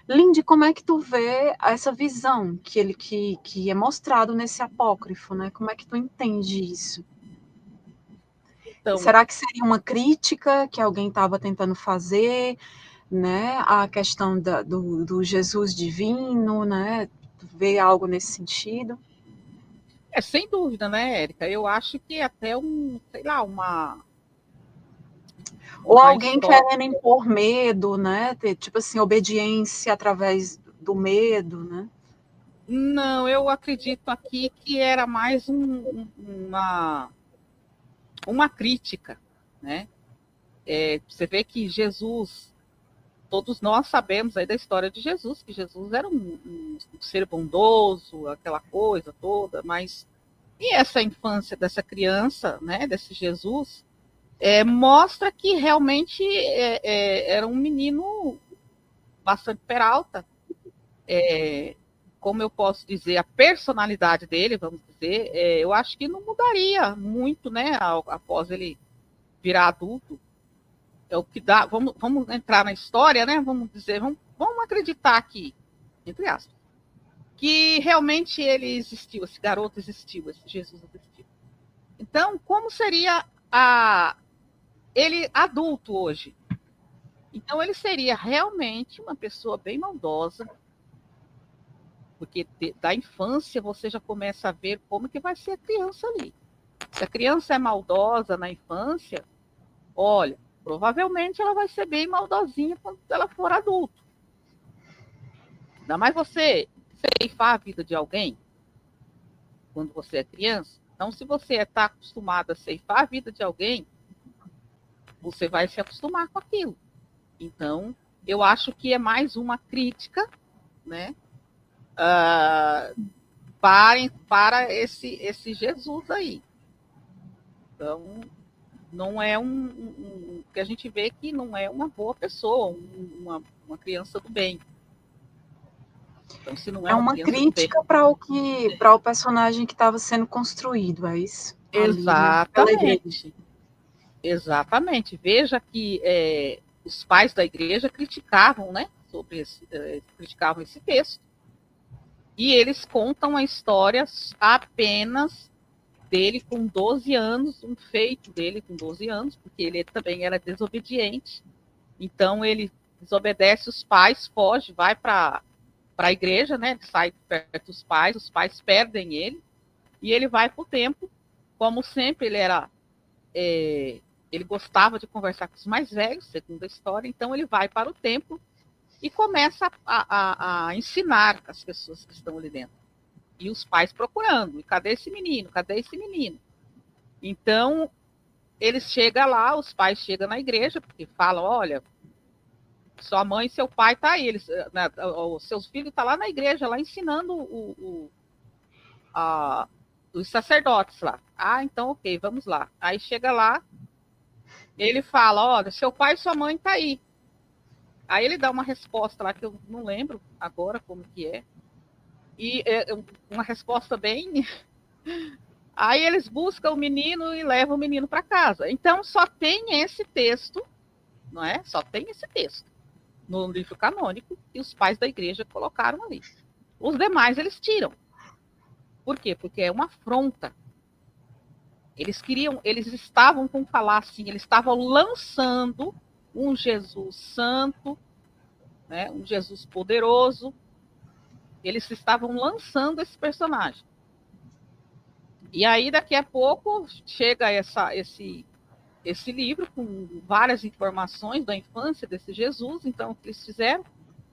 Lindy, como é que tu vê essa visão que é mostrado nesse apócrifo, né? Como é que tu entende isso? Então, Será que seria uma crítica que alguém estava tentando fazer, né? A questão do Jesus divino, né? Tu vê algo nesse sentido? sem dúvida, né, Érica? Eu acho que até sei lá, Ou uma alguém história. querendo impor medo, né? Tipo assim, obediência através do medo, né? Não, eu acredito aqui que era mais uma crítica, né? Você vê que Jesus, todos nós sabemos aí da história de Jesus, que Jesus era um ser bondoso, aquela coisa toda, mas e essa infância dessa criança, né, desse Jesus, mostra que realmente era um menino bastante peralta, como eu posso dizer, a personalidade dele, vamos dizer, eu acho que não mudaria muito, né, após ele virar adulto. É o que dá. Vamos entrar na história, né? Vamos dizer, vamos acreditar aqui, entre aspas, que realmente ele existiu, esse garoto existiu, esse Jesus existiu. Então, como seria ele adulto hoje? Então, ele seria realmente uma pessoa bem maldosa, porque da infância você já começa a ver como que vai ser a criança ali. Se a criança é maldosa na infância, olha, provavelmente ela vai ser bem maldosinha quando ela for adulto. Ainda mais você ceifar a vida de alguém quando você é criança. Então, se você está acostumado a ceifar a vida de alguém, você vai se acostumar com aquilo. Então, eu acho que é mais uma crítica, né, para esse Jesus aí. Então, não é que a gente vê que não é uma boa pessoa, uma criança do bem. Então, se não é É uma uma criança do bem. crítica para o personagem que estava sendo construído, é isso? Ali, né? Pela igreja. Exatamente. Exatamente. Veja que os pais da igreja criticavam, né, criticavam esse texto. E eles contam a história apenas dele com 12 anos, um feito dele com 12 anos, porque ele também era desobediente. Então ele desobedece os pais, foge, vai para a igreja, né? Ele sai perto dos pais, os pais perdem ele, e ele vai para o templo. Como sempre, ele gostava de conversar com os mais velhos, segundo a história, então ele vai para o templo e começa a ensinar as pessoas que estão ali dentro. E os pais procurando, e cadê esse menino? Cadê esse menino? Então, eles chegam lá, os pais chegam na igreja, porque falam, olha, sua mãe e seu pai tá aí, né, os seus filhos estão lá na igreja, lá ensinando os sacerdotes lá. Ah, então ok, vamos lá. Aí chega lá, ele fala, olha, seu pai e sua mãe tá aí. Aí ele dá uma resposta lá que eu não lembro agora como que é. E é uma resposta bem... Aí eles buscam o menino e levam o menino para casa. Então só tem esse texto, não é? Só tem esse texto no livro canônico e os pais da igreja colocaram ali. Os demais eles tiram. Por quê? Porque é uma afronta. Eles estavam, como falar assim, eles estavam lançando um Jesus santo, né, um Jesus poderoso. Eles estavam lançando esse personagem. E aí, daqui a pouco, chega esse livro com várias informações da infância desse Jesus. Então, o que eles fizeram?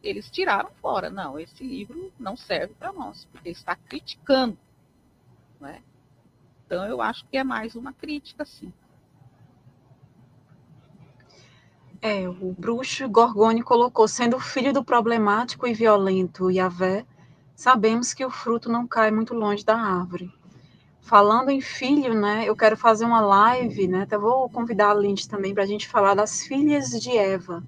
Eles tiraram fora. Não, esse livro não serve para nós, porque está criticando. Né? Então, eu acho que é mais uma crítica, sim. O bruxo Gorgone colocou, sendo filho do problemático e violento Yahvé, sabemos que o fruto não cai muito longe da árvore. Falando em filho, né, eu quero fazer uma live, né, até vou convidar a Lindy também para a gente falar das filhas de Eva.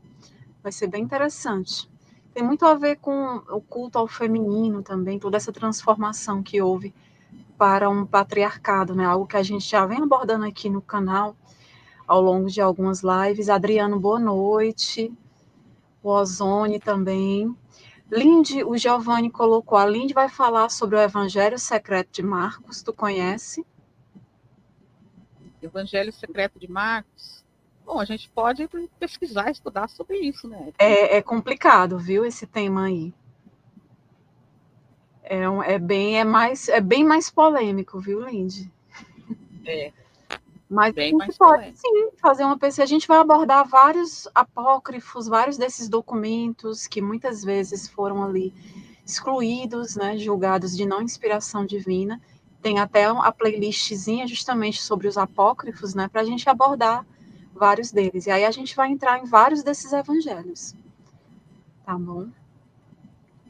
Vai ser bem interessante. Tem muito a ver com o culto ao feminino também, toda essa transformação que houve para um patriarcado, né, algo que a gente já vem abordando aqui no canal ao longo de algumas lives. Adriano, boa noite. O Ozone também. Lindy, o Giovanni colocou, a Lindy vai falar sobre o Evangelho Secreto de Marcos, tu conhece? Evangelho Secreto de Marcos. Bom, a gente pode pesquisar, estudar sobre isso, né? É complicado, viu, esse tema aí. É bem mais polêmico, viu, Lindy? Mas bem a mais gente pode, polêmico. sim, fazer uma pesquisa. A gente vai abordar vários apócrifos, vários desses documentos que muitas vezes foram ali excluídos, né, julgados de não inspiração divina. Tem até a playlistzinha justamente sobre os apócrifos, né, para a gente abordar vários deles. E aí a gente vai entrar em vários desses evangelhos. Tá bom?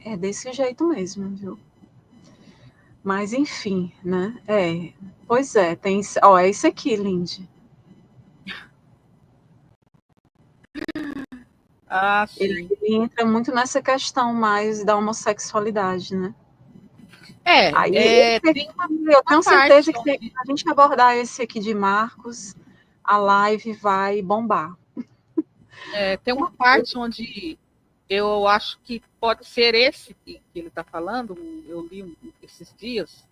É desse jeito mesmo, viu? Mas enfim, né? Pois é, tem. Ó, é isso aqui, Lindy. Ah, sim. Ele entra muito nessa questão mais da homossexualidade, né? Aí Tem eu uma tenho parte certeza que se a gente abordar esse aqui de Marcos, a live vai bombar. tem uma parte onde eu acho que pode ser esse que ele está falando, eu li esses dias,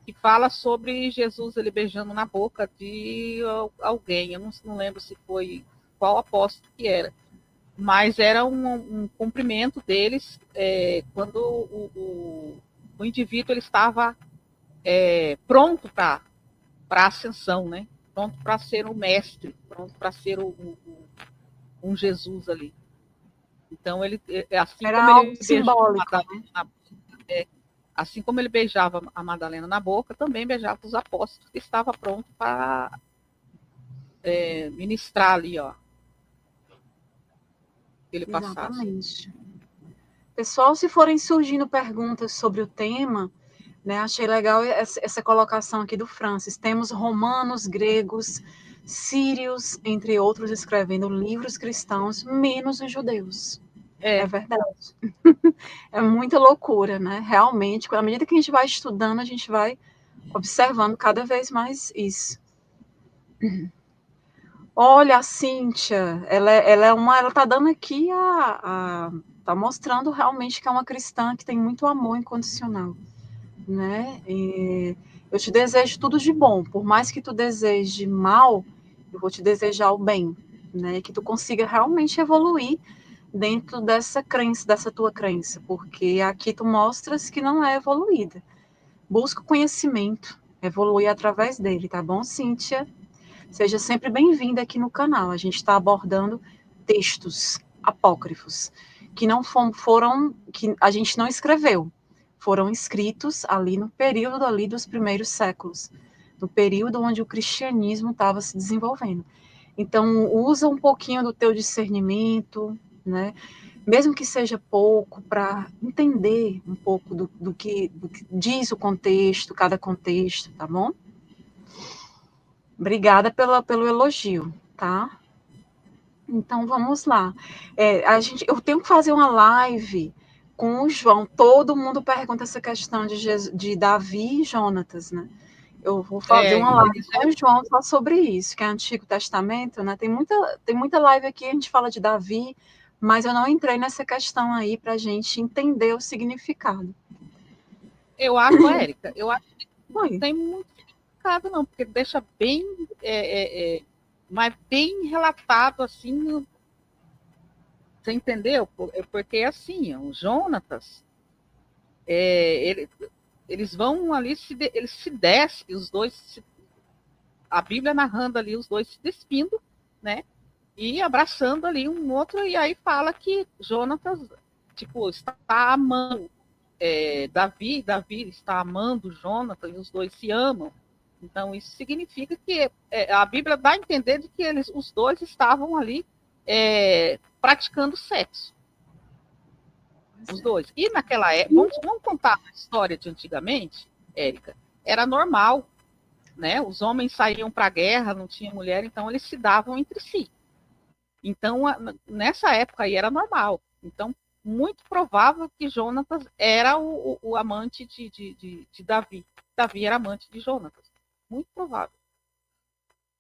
que fala sobre Jesus ele beijando na boca de alguém. Eu não lembro se foi qual apóstolo que era, mas era um cumprimento deles quando o indivíduo ele estava pronto para a ascensão, né? Pronto para ser o mestre, pronto para ser um Jesus ali. Então ele, assim Era como algo ele beijou simbólico, né? assim como ele beijava a Madalena na boca, também beijava os apóstolos que estava pronto para ministrar ali, ó. Que ele passasse. Exatamente. Pessoal, se forem surgindo perguntas sobre o tema, né, achei legal essa colocação aqui do Francis. Temos romanos, gregos, sírios, entre outros, escrevendo livros cristãos, menos os judeus. É verdade. É muita loucura, né? Realmente, à medida que a gente vai estudando, a gente vai observando cada vez mais isso. Olha, a Cíntia, ela tá dando aqui tá mostrando realmente que é uma cristã que tem muito amor incondicional, né? E eu te desejo tudo de bom, por mais que tu deseje mal, eu vou te desejar o bem, né? Que tu consiga realmente evoluir dentro dessa crença, dessa tua crença, porque aqui tu mostras que não é evoluída. Busca o conhecimento, evolui através dele, tá bom, Cíntia? Seja sempre bem-vinda aqui no canal. A gente está abordando textos apócrifos que não foram, que a gente não escreveu, foram escritos ali no período ali dos primeiros séculos, no período onde o cristianismo estava se desenvolvendo. Então, usa um pouquinho do teu discernimento, né? Mesmo que seja pouco, para entender um pouco do que diz o contexto, cada contexto, tá bom? Obrigada pelo elogio, tá? Então vamos lá. Eu tenho que fazer uma live com o João. Todo mundo pergunta essa questão de Davi e Jonatas, né? Eu vou fazer uma live Eles com o João só sobre isso, que é Antigo Testamento, né? Tem muita live aqui, a gente fala de Davi, mas eu não entrei nessa questão aí para a gente entender o significado. eu acho, Érica, eu acho que não Oi. tem muito significado, não, porque deixa bem, mas bem relatado, assim, você entendeu? Porque, assim, o Jonatas, ele, eles vão ali, eles se despem, os dois, a Bíblia narrando ali os dois se despindo, né? E abraçando ali um outro, e aí fala que Jonatas, tipo, está amando Davi está amando Jonatas, e os dois se amam. Então, isso significa que a Bíblia dá a entender de que os dois estavam ali praticando sexo. Os dois. E naquela época, vamos contar a história de antigamente, Érica, era normal, né? Os homens saíam para a guerra, não tinha mulher, então eles se davam entre si. Então, nessa época aí era normal. Então, muito provável que Jonatas era o amante de Davi. Davi era amante de Jonatas. Muito provável.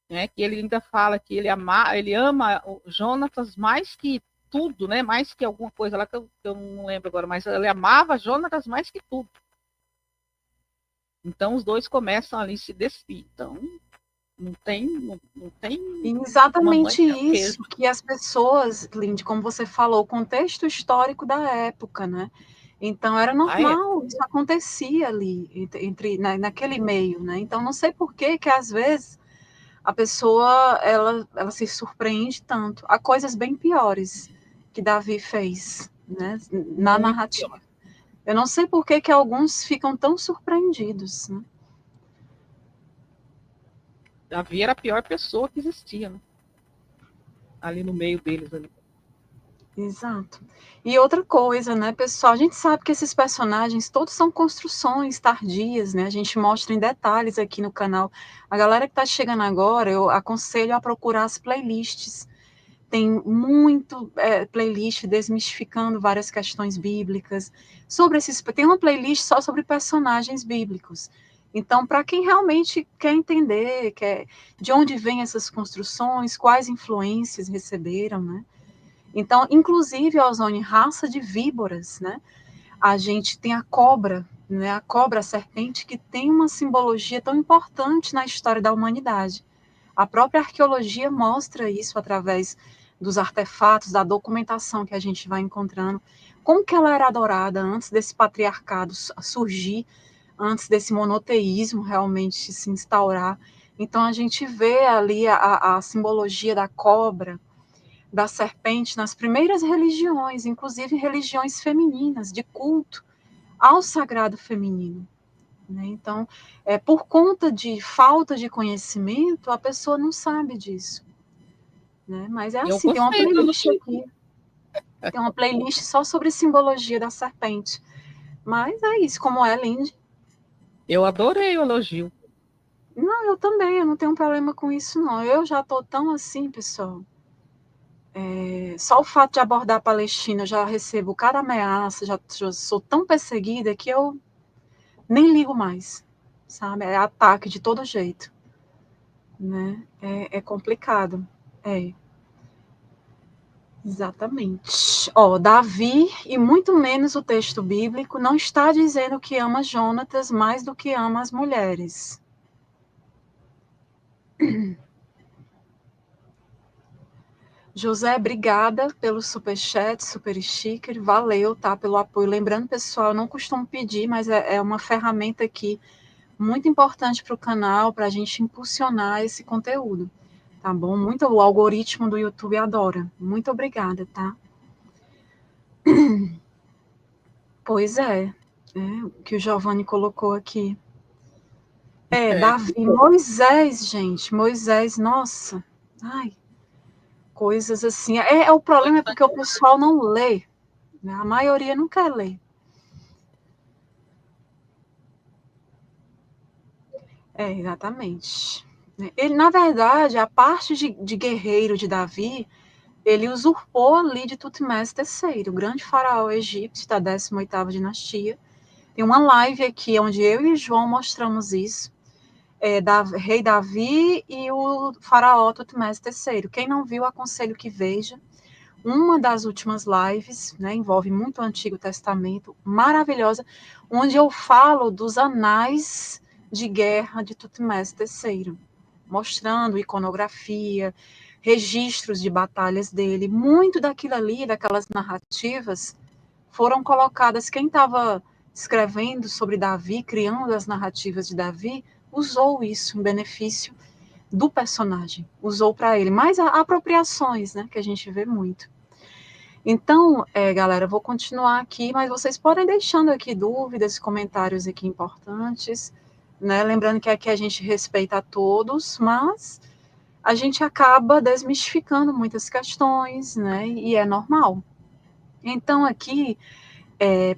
Né? Que ele ainda fala que ele ama o Jonatas mais que tudo, né? Mais que alguma coisa lá que eu não lembro agora, mas ele amava Jonatas mais que tudo. Então os dois começam ali a se despir. Então não tem mamãe Exatamente que é o queijo. isso que as pessoas, Lindy, como você falou, o contexto histórico da época, né? Então era Ah, é? normal, isso acontecia ali naquele meio, né? Então não sei por que às vezes a pessoa ela se surpreende tanto. Há coisas bem piores que Davi fez, né? Na Muito narrativa. pior. Eu não sei por que alguns ficam tão surpreendidos, né? Davi era a pior pessoa que existia, né? Ali no meio deles ali. Exato. E outra coisa, né, pessoal, a gente sabe que esses personagens todos são construções tardias, né? A gente mostra em detalhes aqui no canal. A galera que está chegando agora, eu aconselho a procurar as playlists. Tem muito playlist desmistificando várias questões bíblicas. Tem uma playlist só sobre personagens bíblicos. Então, para quem realmente quer entender, de onde vêm essas construções, quais influências receberam, né? Então, inclusive, Ozone, raça de víboras, né? A gente tem a cobra, né? A cobra, a serpente, que tem uma simbologia tão importante na história da humanidade. A própria arqueologia mostra isso através dos artefatos, da documentação que a gente vai encontrando. Como que ela era adorada antes desse patriarcado surgir, antes desse monoteísmo realmente se instaurar. Então, a gente vê ali a simbologia da cobra, da serpente nas primeiras religiões, inclusive religiões femininas, de culto ao sagrado feminino. Né? Então, por conta de falta de conhecimento, a pessoa não sabe disso. Né? Mas é Eu assim, tem uma gostei do playlist elogio. aqui, tem uma playlist só sobre simbologia da serpente. Mas é isso, como é, Lindy. Eu adorei o elogio. Não, eu também, eu não tenho problema com isso, não. Eu já estou tão assim, pessoal. Só o fato de abordar a Palestina, eu já recebo cada ameaça, já sou tão perseguida que eu nem ligo mais, sabe? É ataque de todo jeito, né? É complicado. É, exatamente. Ó, Davi, e muito menos o texto bíblico, não está dizendo que ama Jonatas mais do que ama as mulheres. José, obrigada pelo superchat, super sticker, valeu, tá, pelo apoio. Lembrando, pessoal, eu não costumo pedir, mas é uma ferramenta aqui muito importante para o canal, para a gente impulsionar esse conteúdo, tá bom? Muito, o algoritmo do YouTube adora. Muito obrigada, tá? Pois o que o Giovanni colocou aqui. É. Davi, Moisés, gente, Moisés, nossa, ai, coisas assim. O problema é porque o pessoal não lê, né? A maioria não quer ler. Exatamente. Ele, na verdade, a parte de guerreiro de Davi ele usurpou ali de Tutmés III, o grande faraó egípcio da 18ª dinastia. Tem uma live aqui onde eu e João mostramos isso, rei Davi e o faraó Tutmés III. Quem não viu, aconselho que veja. Uma das últimas lives, né, envolve muito o Antigo Testamento, maravilhosa, onde eu falo dos anais de guerra de Tutmés III, mostrando iconografia, registros de batalhas dele. Muito daquilo ali, daquelas narrativas, foram colocadas. Quem estava escrevendo sobre Davi, criando as narrativas de Davi, usou isso em benefício do personagem, usou para ele. Mais apropriações, né, que a gente vê muito. Então, galera, vou continuar aqui, mas vocês podem deixando aqui dúvidas, comentários aqui importantes, né? Lembrando que aqui a gente respeita a todos, mas a gente acaba desmistificando muitas questões, né? E é normal. Então, aqui,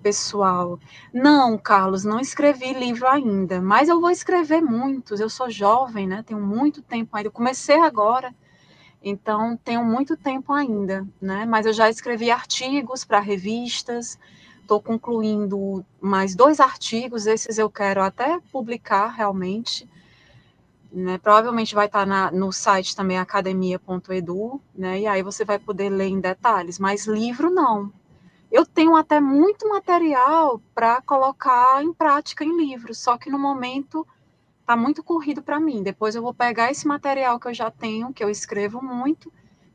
pessoal, não, Carlos, não escrevi livro ainda, mas eu vou escrever muitos. Eu sou jovem, né? Tenho muito tempo ainda. Eu comecei agora. Então, tenho muito tempo ainda, né? Mas eu já escrevi artigos para revistas, estou concluindo mais 2 artigos, esses eu quero até publicar realmente, né? Provavelmente vai estar no site também, academia.edu, né? E aí você vai poder ler em detalhes, mas livro não. Eu tenho até muito material para colocar em prática em livros, só que no momento está muito corrido para mim. Depois eu vou pegar esse material que eu já tenho, que eu escrevo muito,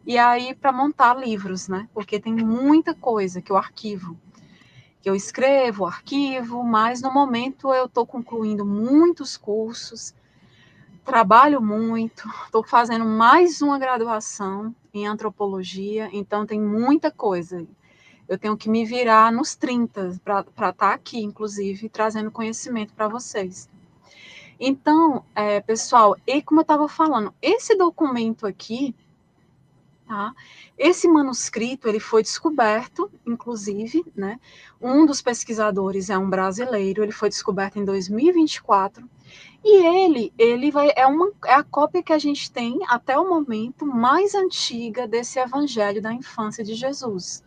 e aí para montar livros, né? Porque tem muita coisa que eu arquivo, que eu escrevo, arquivo, mas no momento eu estou concluindo muitos cursos, trabalho muito, estou fazendo mais uma graduação em antropologia, então tem muita coisa. Eu tenho que me virar nos 30 para estar aqui, inclusive, trazendo conhecimento para vocês. Então, pessoal, e como eu estava falando, esse documento aqui, tá? Esse manuscrito, ele foi descoberto, inclusive, né? Um dos pesquisadores é um brasileiro, ele foi descoberto em 2024, e é a cópia que a gente tem até o momento mais antiga desse evangelho da infância de Jesus,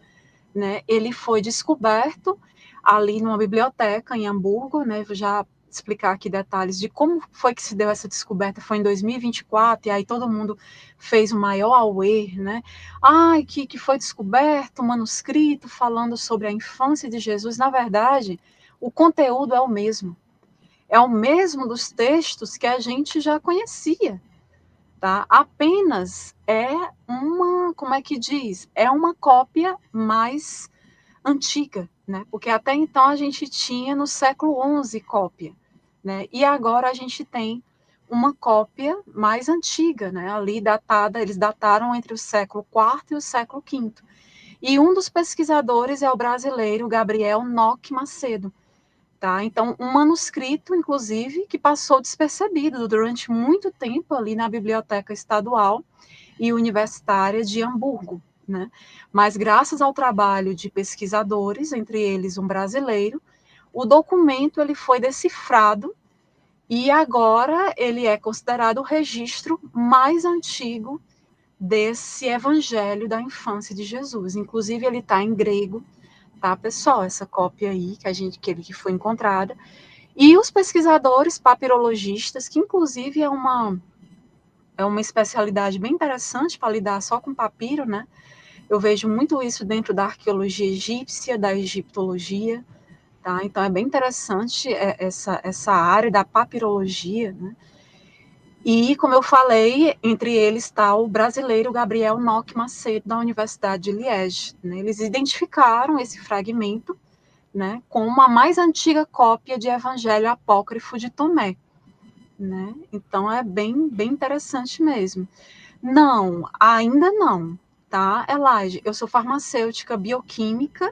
né? Ele foi descoberto ali numa biblioteca em Hamburgo, né? Vou já explicar aqui detalhes de como foi que se deu essa descoberta. Foi em 2024, e aí todo mundo fez o maior auê, né? Ai, que foi descoberto um manuscrito falando sobre a infância de Jesus. Na verdade, o conteúdo é o mesmo. É o mesmo dos textos que a gente já conhecia, tá? Apenas como é que diz? É uma cópia mais antiga, né? Porque até então a gente tinha no século XI cópia, né? E agora a gente tem uma cópia mais antiga, né? Ali datada, eles dataram entre o século IV e o século V. E um dos pesquisadores é o brasileiro Gabriel Nock Macedo, tá? Então, um manuscrito, inclusive, que passou despercebido durante muito tempo ali na Biblioteca Estadual e Universitária de Hamburgo, né? Mas graças ao trabalho de pesquisadores, entre eles um brasileiro, o documento ele foi decifrado e agora ele é considerado o registro mais antigo desse evangelho da infância de Jesus. Inclusive ele está em grego, tá, pessoal? Essa cópia aí que foi encontrada. E os pesquisadores papirologistas, que inclusive é uma especialidade bem interessante para lidar só com papiro, né? Eu vejo muito isso dentro da arqueologia egípcia, da egiptologia, tá? Então é bem interessante essa área da papirologia, né? E, como eu falei, entre eles está o brasileiro Gabriel Nock Macedo, da Universidade de Liège, né? Eles identificaram esse fragmento, né, como a mais antiga cópia de Evangelho Apócrifo de Tomé, né? Então é bem, bem interessante mesmo. Não, ainda não, tá, Elaide? Eu sou farmacêutica bioquímica,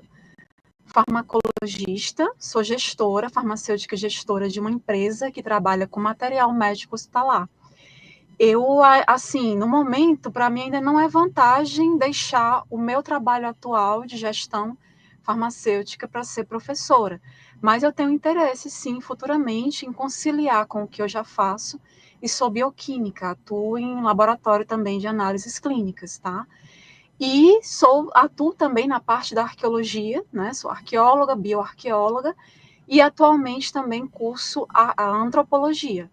farmacologista, sou gestora, farmacêutica gestora de uma empresa que trabalha com material médico hospitalar. Eu, assim, no momento, para mim ainda não é vantagem deixar o meu trabalho atual de gestão farmacêutica para ser professora, mas eu tenho interesse, sim, futuramente, em conciliar com o que eu já faço e sou bioquímica, atuo em laboratório também de análises clínicas, tá? E atuo também na parte da arqueologia, né? Sou arqueóloga, bioarqueóloga, e atualmente também curso a antropologia,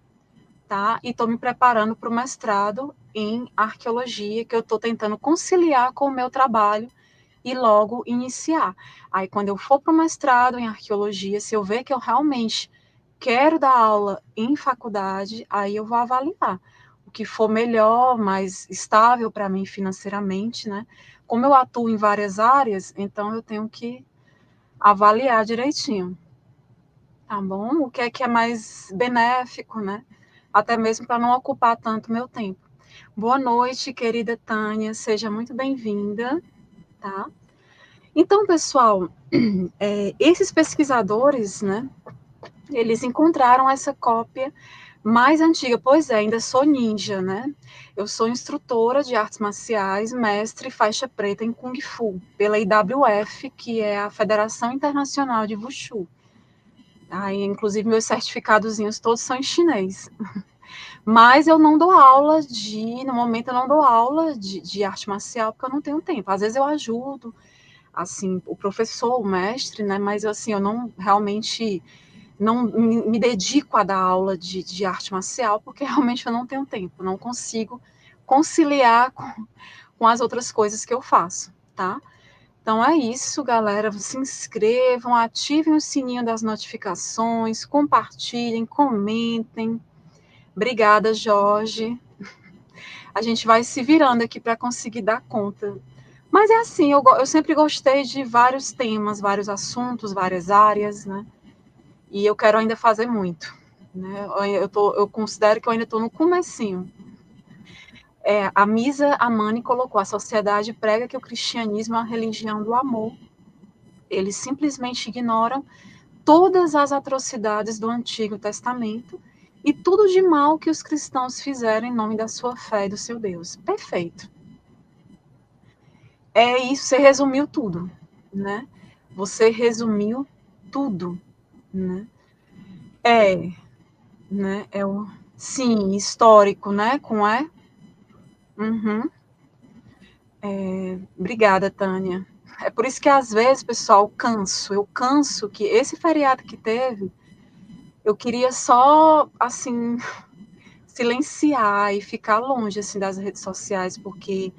tá? E estou me preparando para o mestrado em arqueologia, que eu estou tentando conciliar com o meu trabalho e logo iniciar. Aí, quando eu for para o mestrado em arqueologia, se eu ver que eu realmente quero dar aula em faculdade, aí eu vou avaliar o que for melhor, mais estável para mim financeiramente, né? Como eu atuo em várias áreas, então eu tenho que avaliar direitinho, tá bom? O que é mais benéfico, né? Até mesmo para não ocupar tanto meu tempo. Boa noite, querida Tânia, seja muito bem-vinda, tá? Então, pessoal, esses pesquisadores, né, eles encontraram essa cópia mais antiga. Pois é, ainda sou ninja, né? Eu sou instrutora de artes marciais, mestre faixa preta em Kung Fu, pela IWF, que é a Federação Internacional de Wushu. Aí, inclusive, meus certificadozinhos todos são em chinês. Mas eu não dou aula no momento eu não dou aula de arte marcial, porque eu não tenho tempo. Às vezes eu ajudo, assim, o professor, o mestre, né? Mas assim, eu não realmente não me dedico a dar aula de arte marcial, porque realmente eu não tenho tempo, não consigo conciliar com as outras coisas que eu faço, tá? Então é isso, galera. Se inscrevam, ativem o sininho das notificações, compartilhem, comentem. Obrigada, Jorge. A gente vai se virando aqui para conseguir dar conta. Mas é assim, eu sempre gostei de vários temas, vários assuntos, várias áreas, né? E eu quero ainda fazer muito. Né? Eu considero que eu ainda estou no comecinho. A Misa Amani colocou: a sociedade prega que o cristianismo é uma religião do amor. Eles simplesmente ignoram todas as atrocidades do Antigo Testamento e tudo de mal que os cristãos fizeram em nome da sua fé e do seu Deus. Perfeito. É isso, você resumiu tudo, né? Você resumiu tudo, né? Né? Sim, histórico, né? Com E. Uhum. Obrigada, Tânia. É por isso que às vezes, pessoal, eu canso que esse feriado que teve, eu queria só, assim, silenciar e ficar longe, assim, das redes sociais, porque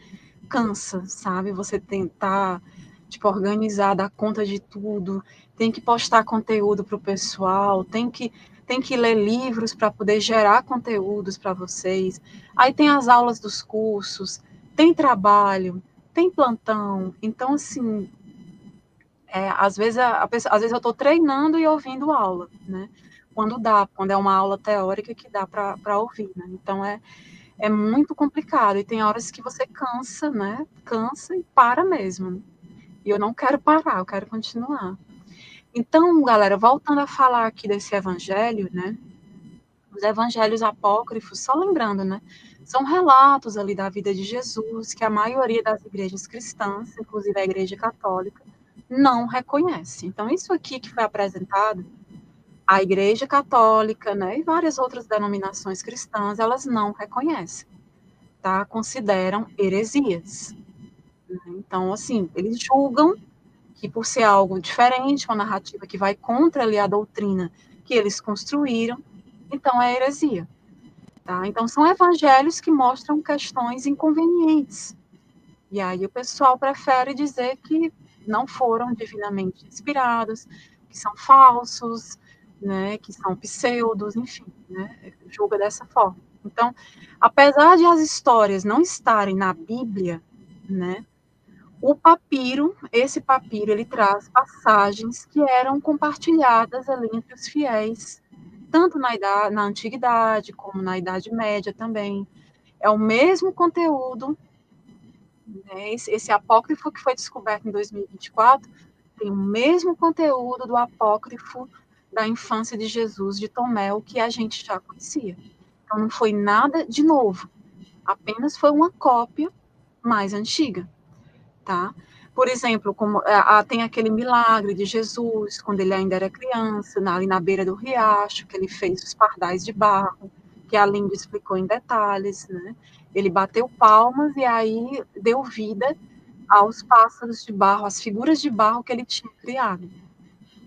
cansa, sabe? Você tentar, tipo, organizar, dar conta de tudo, tem que postar conteúdo para o pessoal, tem que ler livros para poder gerar conteúdos para vocês. Aí tem as aulas dos cursos, tem trabalho, tem plantão. Então, assim, às vezes, às vezes eu estou treinando e ouvindo aula, né? Quando dá, quando é uma aula teórica que dá para ouvir, né? Então, é muito complicado. E tem horas que você cansa, né? Cansa e para mesmo. E eu não quero parar, eu quero continuar. Então, galera, voltando a falar aqui desse evangelho, né? Os evangelhos apócrifos, só lembrando, né? São relatos ali da vida de Jesus que a maioria das igrejas cristãs, inclusive a igreja católica, não reconhece. Então, isso aqui que foi apresentado, a igreja católica, né? E várias outras denominações cristãs, elas não reconhecem, tá? Consideram heresias. Né? Então, assim, eles julgam que por ser algo diferente, uma narrativa que vai contra ali a doutrina que eles construíram, então é heresia. Tá? Então, são evangelhos que mostram questões inconvenientes. E aí o pessoal prefere dizer que não foram divinamente inspirados, que são falsos, né, que são pseudos, enfim, né, julga dessa forma. Então, apesar de as histórias não estarem na Bíblia, né, esse papiro, ele traz passagens que eram compartilhadas ali entre os fiéis, tanto na antiguidade como na Idade Média também. É o mesmo conteúdo, né? Esse apócrifo que foi descoberto em 2024 tem o mesmo conteúdo do apócrifo da infância de Jesus de Tomé, o que a gente já conhecia. Então não foi nada de novo, apenas foi uma cópia mais antiga, tá? Por exemplo, como tem aquele milagre de Jesus, quando ele ainda era criança, ali na beira do riacho, que ele fez os pardais de barro, que a Linda explicou em detalhes, né? Ele bateu palmas e aí deu vida aos pássaros de barro, às figuras de barro que ele tinha criado.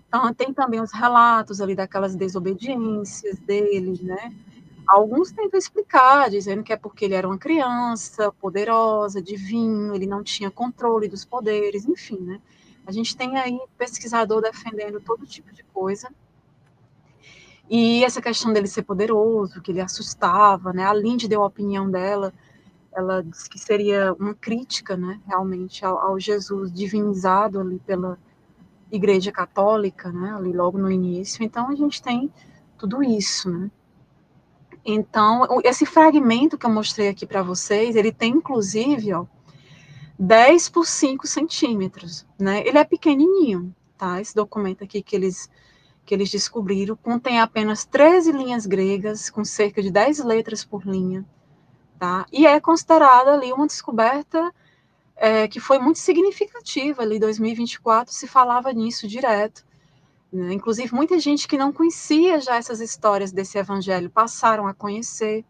Então, tem também os relatos ali daquelas desobediências dele, né? Alguns tentam explicar, dizendo que é porque ele era uma criança poderosa, divino, ele não tinha controle dos poderes, enfim, né? A gente tem aí pesquisador defendendo todo tipo de coisa. E essa questão dele ser poderoso, que ele assustava, né? A Lindy deu a opinião dela, ela disse que seria uma crítica, né, realmente, ao Jesus divinizado ali pela Igreja Católica, né, ali logo no início. Então, a gente tem tudo isso, né. Então, esse fragmento que eu mostrei aqui para vocês, ele tem, inclusive, ó, 10 por 5 centímetros, né, ele é pequenininho, tá, esse documento aqui que eles descobriram, contém apenas 13 linhas gregas, com cerca de 10 letras por linha, tá, e é considerada ali uma descoberta que foi muito significativa ali, 2024 se falava nisso direto, né? Inclusive muita gente que não conhecia já essas histórias desse evangelho passaram a conhecer.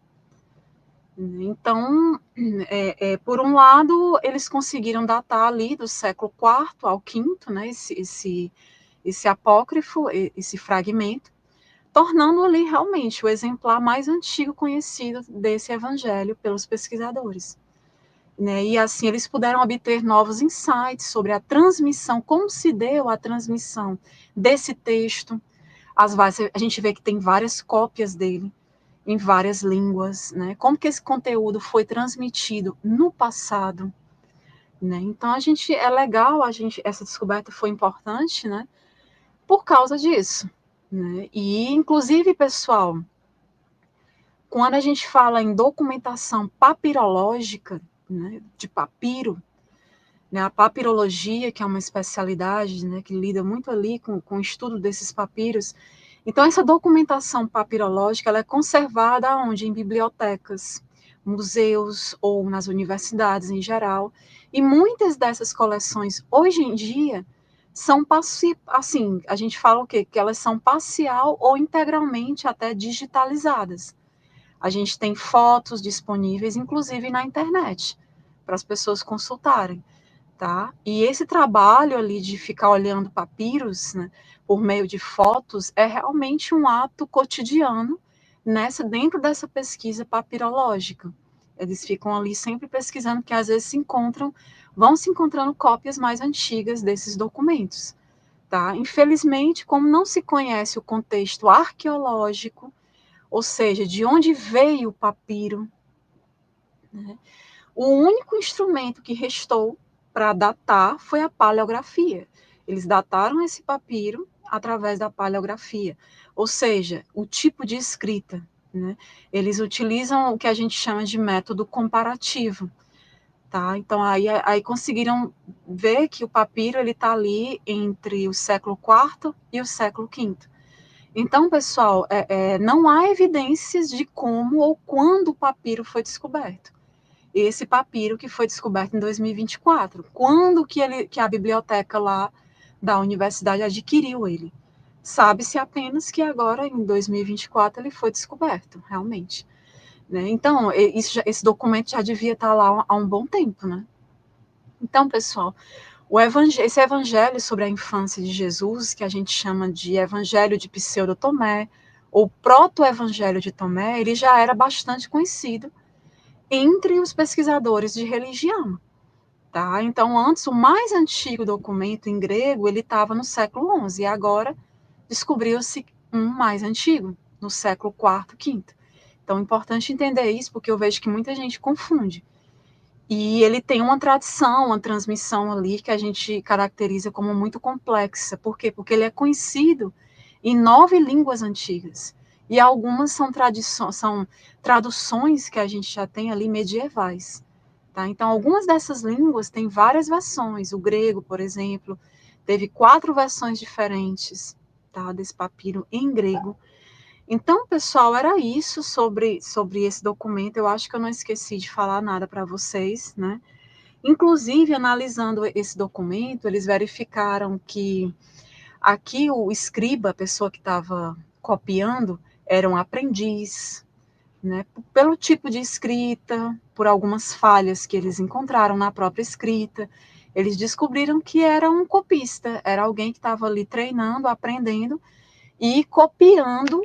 Então, por um lado, eles conseguiram datar ali do século IV ao V, né, esse apócrifo, esse fragmento, tornando ali realmente o exemplar mais antigo conhecido desse evangelho pelos pesquisadores. Né, e assim eles puderam obter novos insights sobre a transmissão, como se deu a transmissão desse texto. A gente vê que tem várias cópias dele em várias línguas, né? Como que esse conteúdo foi transmitido no passado, né? Então é legal essa descoberta foi importante, né? Por causa disso, né? E inclusive, pessoal, quando a gente fala em documentação papirológica, né, de papiro, né, a papirologia, que é uma especialidade, né, que lida muito ali com o estudo desses papiros. Então, essa documentação papirológica ela é conservada onde? Em bibliotecas, museus ou nas universidades em geral. E muitas dessas coleções, hoje em dia, são, assim, a gente fala o quê? Que elas são parcial ou integralmente até digitalizadas. A gente tem fotos disponíveis, inclusive na internet, para as pessoas consultarem. Tá? E esse trabalho ali de ficar olhando papiros, né, por meio de fotos é realmente um ato cotidiano dentro dessa pesquisa papirológica. Eles ficam ali sempre pesquisando, porque às vezes vão se encontrando cópias mais antigas desses documentos. Tá? Infelizmente, como não se conhece o contexto arqueológico, ou seja, de onde veio o papiro, né, o único instrumento que restou para datar foi a paleografia. Eles dataram esse papiro através da paleografia, ou seja, o tipo de escrita. Né? Eles utilizam o que a gente chama de método comparativo. Tá? Então, aí conseguiram ver que o papiro está ali entre o século IV e o século V. Então, pessoal, não há evidências de como ou quando o papiro foi descoberto. Esse papiro que foi descoberto em 2024. Quando que a biblioteca lá da universidade adquiriu ele? Sabe-se apenas que agora, em 2024, ele foi descoberto, realmente. Né? Então, esse documento já devia estar lá há um bom tempo, né? Então, pessoal, esse evangelho sobre a infância de Jesus, que a gente chama de evangelho de Pseudo-Tomé, ou proto-evangelho de Tomé, ele já era bastante conhecido entre os pesquisadores de religião. Tá? Então, antes, o mais antigo documento em grego, ele estava no século XI, e agora descobriu-se um mais antigo, no século IV, V. Então, é importante entender isso, porque eu vejo que muita gente confunde. E ele tem uma tradição, uma transmissão ali que a gente caracteriza como muito complexa. Por quê? Porque ele é conhecido em 9 línguas antigas. E algumas são traduções que a gente já tem ali medievais. Tá? Então, algumas dessas línguas têm várias versões. O grego, por exemplo, teve 4 versões diferentes, tá, desse papiro em grego. Então, pessoal, era isso sobre esse documento. Eu acho que eu não esqueci de falar nada para vocês, né? Inclusive, analisando esse documento, eles verificaram que aqui o escriba, a pessoa que estava copiando, era um aprendiz, né? Pelo tipo de escrita, por algumas falhas que eles encontraram na própria escrita. eles descobriram que era um copista, era alguém que estava ali treinando, aprendendo e copiando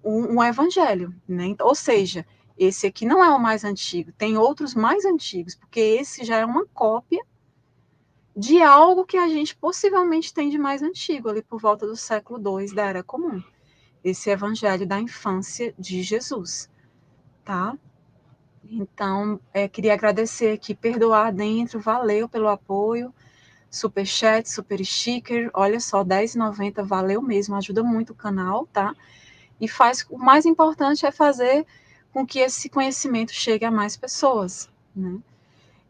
um evangelho, né? Ou seja, esse aqui não é o mais antigo, tem outros mais antigos, porque esse já é uma cópia de algo que a gente possivelmente tem de mais antigo, ali por volta do século II da Era Comum. Esse evangelho da infância de Jesus, tá? Então, queria agradecer aqui, perdoar dentro, valeu pelo apoio, superchat, super sticker, olha só, R$10,90, valeu mesmo, ajuda muito o canal, tá? E o mais importante é fazer com que esse conhecimento chegue a mais pessoas, né?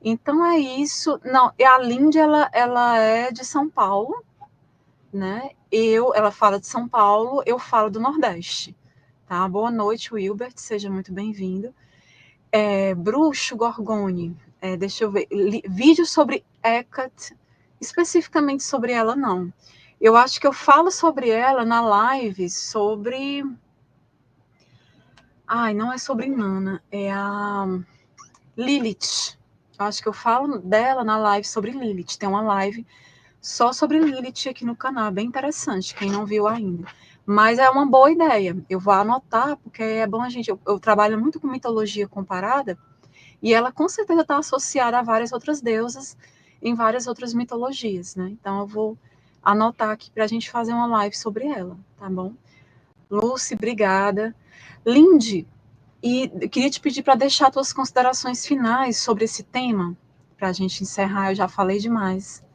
Então é isso. Não, a Lindy, ela é de São Paulo, né? Ela fala de São Paulo, eu falo do Nordeste, tá? Boa noite, Wilbert, seja muito bem-vindo. Bruxo Gorgone, deixa eu ver, vídeo sobre Hecate, especificamente sobre ela, não. Eu acho que eu falo sobre ela na live sobre... Ai, não é sobre Nana, é a Lilith. Eu acho que eu falo dela na live sobre Lilith. Tem uma live só sobre Lilith aqui no canal, bem interessante, quem não viu ainda. Mas é uma boa ideia, eu vou anotar, porque é bom a gente... Eu trabalho muito com mitologia comparada, e ela com certeza está associada a várias outras deusas em várias outras mitologias, né? Então eu vou anotar aqui para a gente fazer uma live sobre ela, tá bom? Lucy, obrigada. Lindy, e queria te pedir para deixar tuas considerações finais sobre esse tema, para a gente encerrar, eu já falei demais.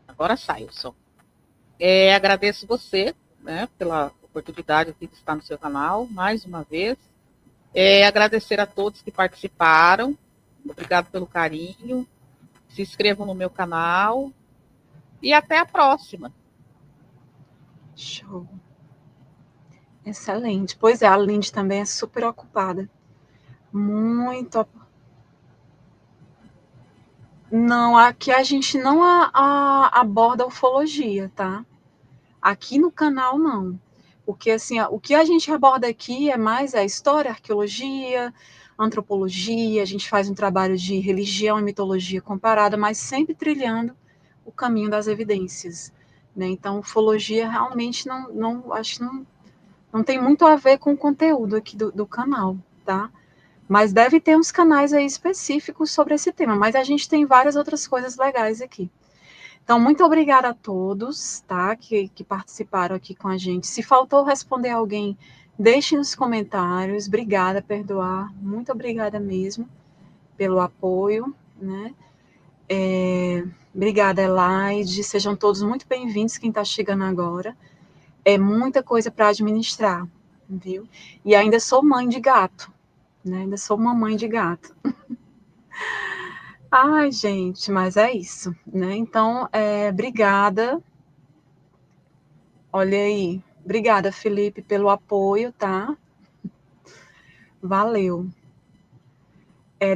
Agora sai o som. Agradeço você, né, pela oportunidade de estar no seu canal, mais uma vez. Agradecer a todos que participaram. Obrigado pelo carinho. Se inscrevam no meu canal. E até a próxima. Show. Excelente. Pois é, a Lindy também é super ocupada. Muito. Não, aqui a gente não aborda ufologia, tá? Aqui no canal, não. Porque, assim, o que a gente aborda aqui é mais a história, arqueologia, antropologia, a gente faz um trabalho de religião e mitologia comparada, mas sempre trilhando o caminho das evidências, né? Então, ufologia realmente acho que não tem muito a ver com o conteúdo aqui do canal, tá? Mas deve ter uns canais aí específicos sobre esse tema, mas a gente tem várias outras coisas legais aqui. Então, muito obrigada a todos, tá, que participaram aqui com a gente. Se faltou responder alguém, deixe nos comentários. Obrigada, perdoar. Muito obrigada mesmo pelo apoio, né? Obrigada, Elaide. Sejam todos muito bem-vindos, quem está chegando agora. É muita coisa para administrar, viu? E ainda sou mãe de gato, né? Ainda sou mamãe de gato. Ai, gente, mas é isso, né? Então, obrigada. Olha aí. Obrigada, Felipe, pelo apoio, tá? Valeu.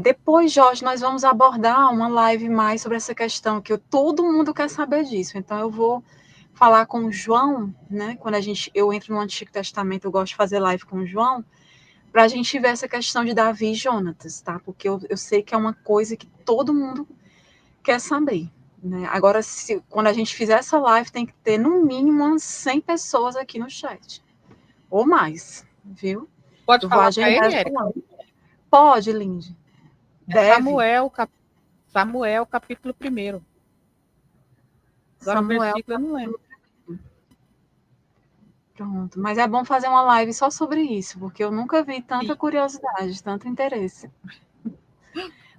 Depois, Jorge, nós vamos abordar uma live mais sobre essa questão, que todo mundo quer saber disso. Então, eu vou falar com o João, né? Quando eu entro no Antigo Testamento, eu gosto de fazer live com o João, para a gente ver essa questão de Davi e Jonatas, tá? Porque eu sei que é uma coisa que todo mundo quer saber, né? Agora, quando a gente fizer essa live, tem que ter no mínimo umas 100 pessoas aqui no chat, ou mais, viu? Pode Eu vou falar para agendar ele, essa Érica? live. Pode, Lindy. Deve. Samuel, capítulo 1. Agora o Samuel. versículo eu não lembro. Pronto. Mas é bom fazer uma live só sobre isso, porque eu nunca vi tanta Sim. curiosidade, tanto interesse.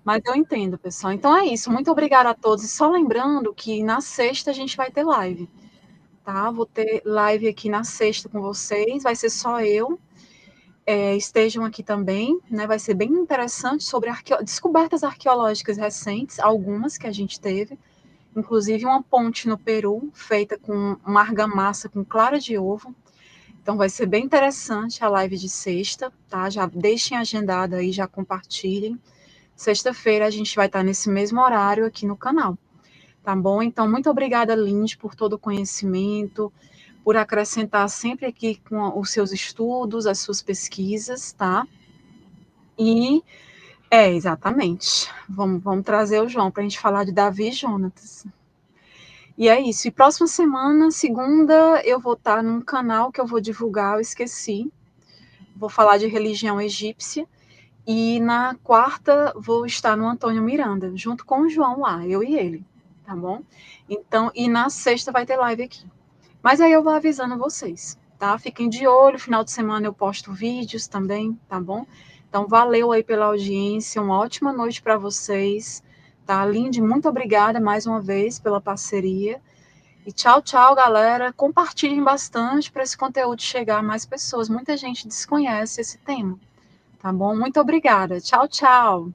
Mas eu entendo, pessoal. Então é isso. Muito obrigada a todos. E só lembrando que na sexta a gente vai ter live, tá? Vou ter live aqui na sexta com vocês. Vai ser só eu. Estejam aqui também, né? Vai ser bem interessante sobre descobertas arqueológicas recentes, algumas que a gente teve, inclusive uma ponte no Peru feita com uma argamassa com clara de ovo. Então vai ser bem interessante a live de sexta, tá? Já deixem agendado aí, já compartilhem. Sexta-feira a gente vai estar nesse mesmo horário aqui no canal, tá bom? Então muito obrigada, Lindy, por todo o conhecimento, por acrescentar sempre aqui com os seus estudos, as suas pesquisas, tá? E, exatamente. Vamos trazer o João para a gente falar de Davi e Jonatas. E é isso. E próxima semana, segunda, eu vou estar num canal que eu vou divulgar, eu esqueci. Vou falar de religião egípcia. E na quarta, vou estar no Antônio Miranda, junto com o João lá, eu e ele, tá bom? Então, e na sexta vai ter live aqui. Mas aí eu vou avisando vocês, tá? Fiquem de olho, final de semana eu posto vídeos também, tá bom? Então, valeu aí pela audiência, uma ótima noite para vocês, tá? Lindy, muito obrigada mais uma vez pela parceria. E tchau, tchau, galera. Compartilhem bastante para esse conteúdo chegar a mais pessoas. Muita gente desconhece esse tema, tá bom? Muito obrigada. Tchau, tchau.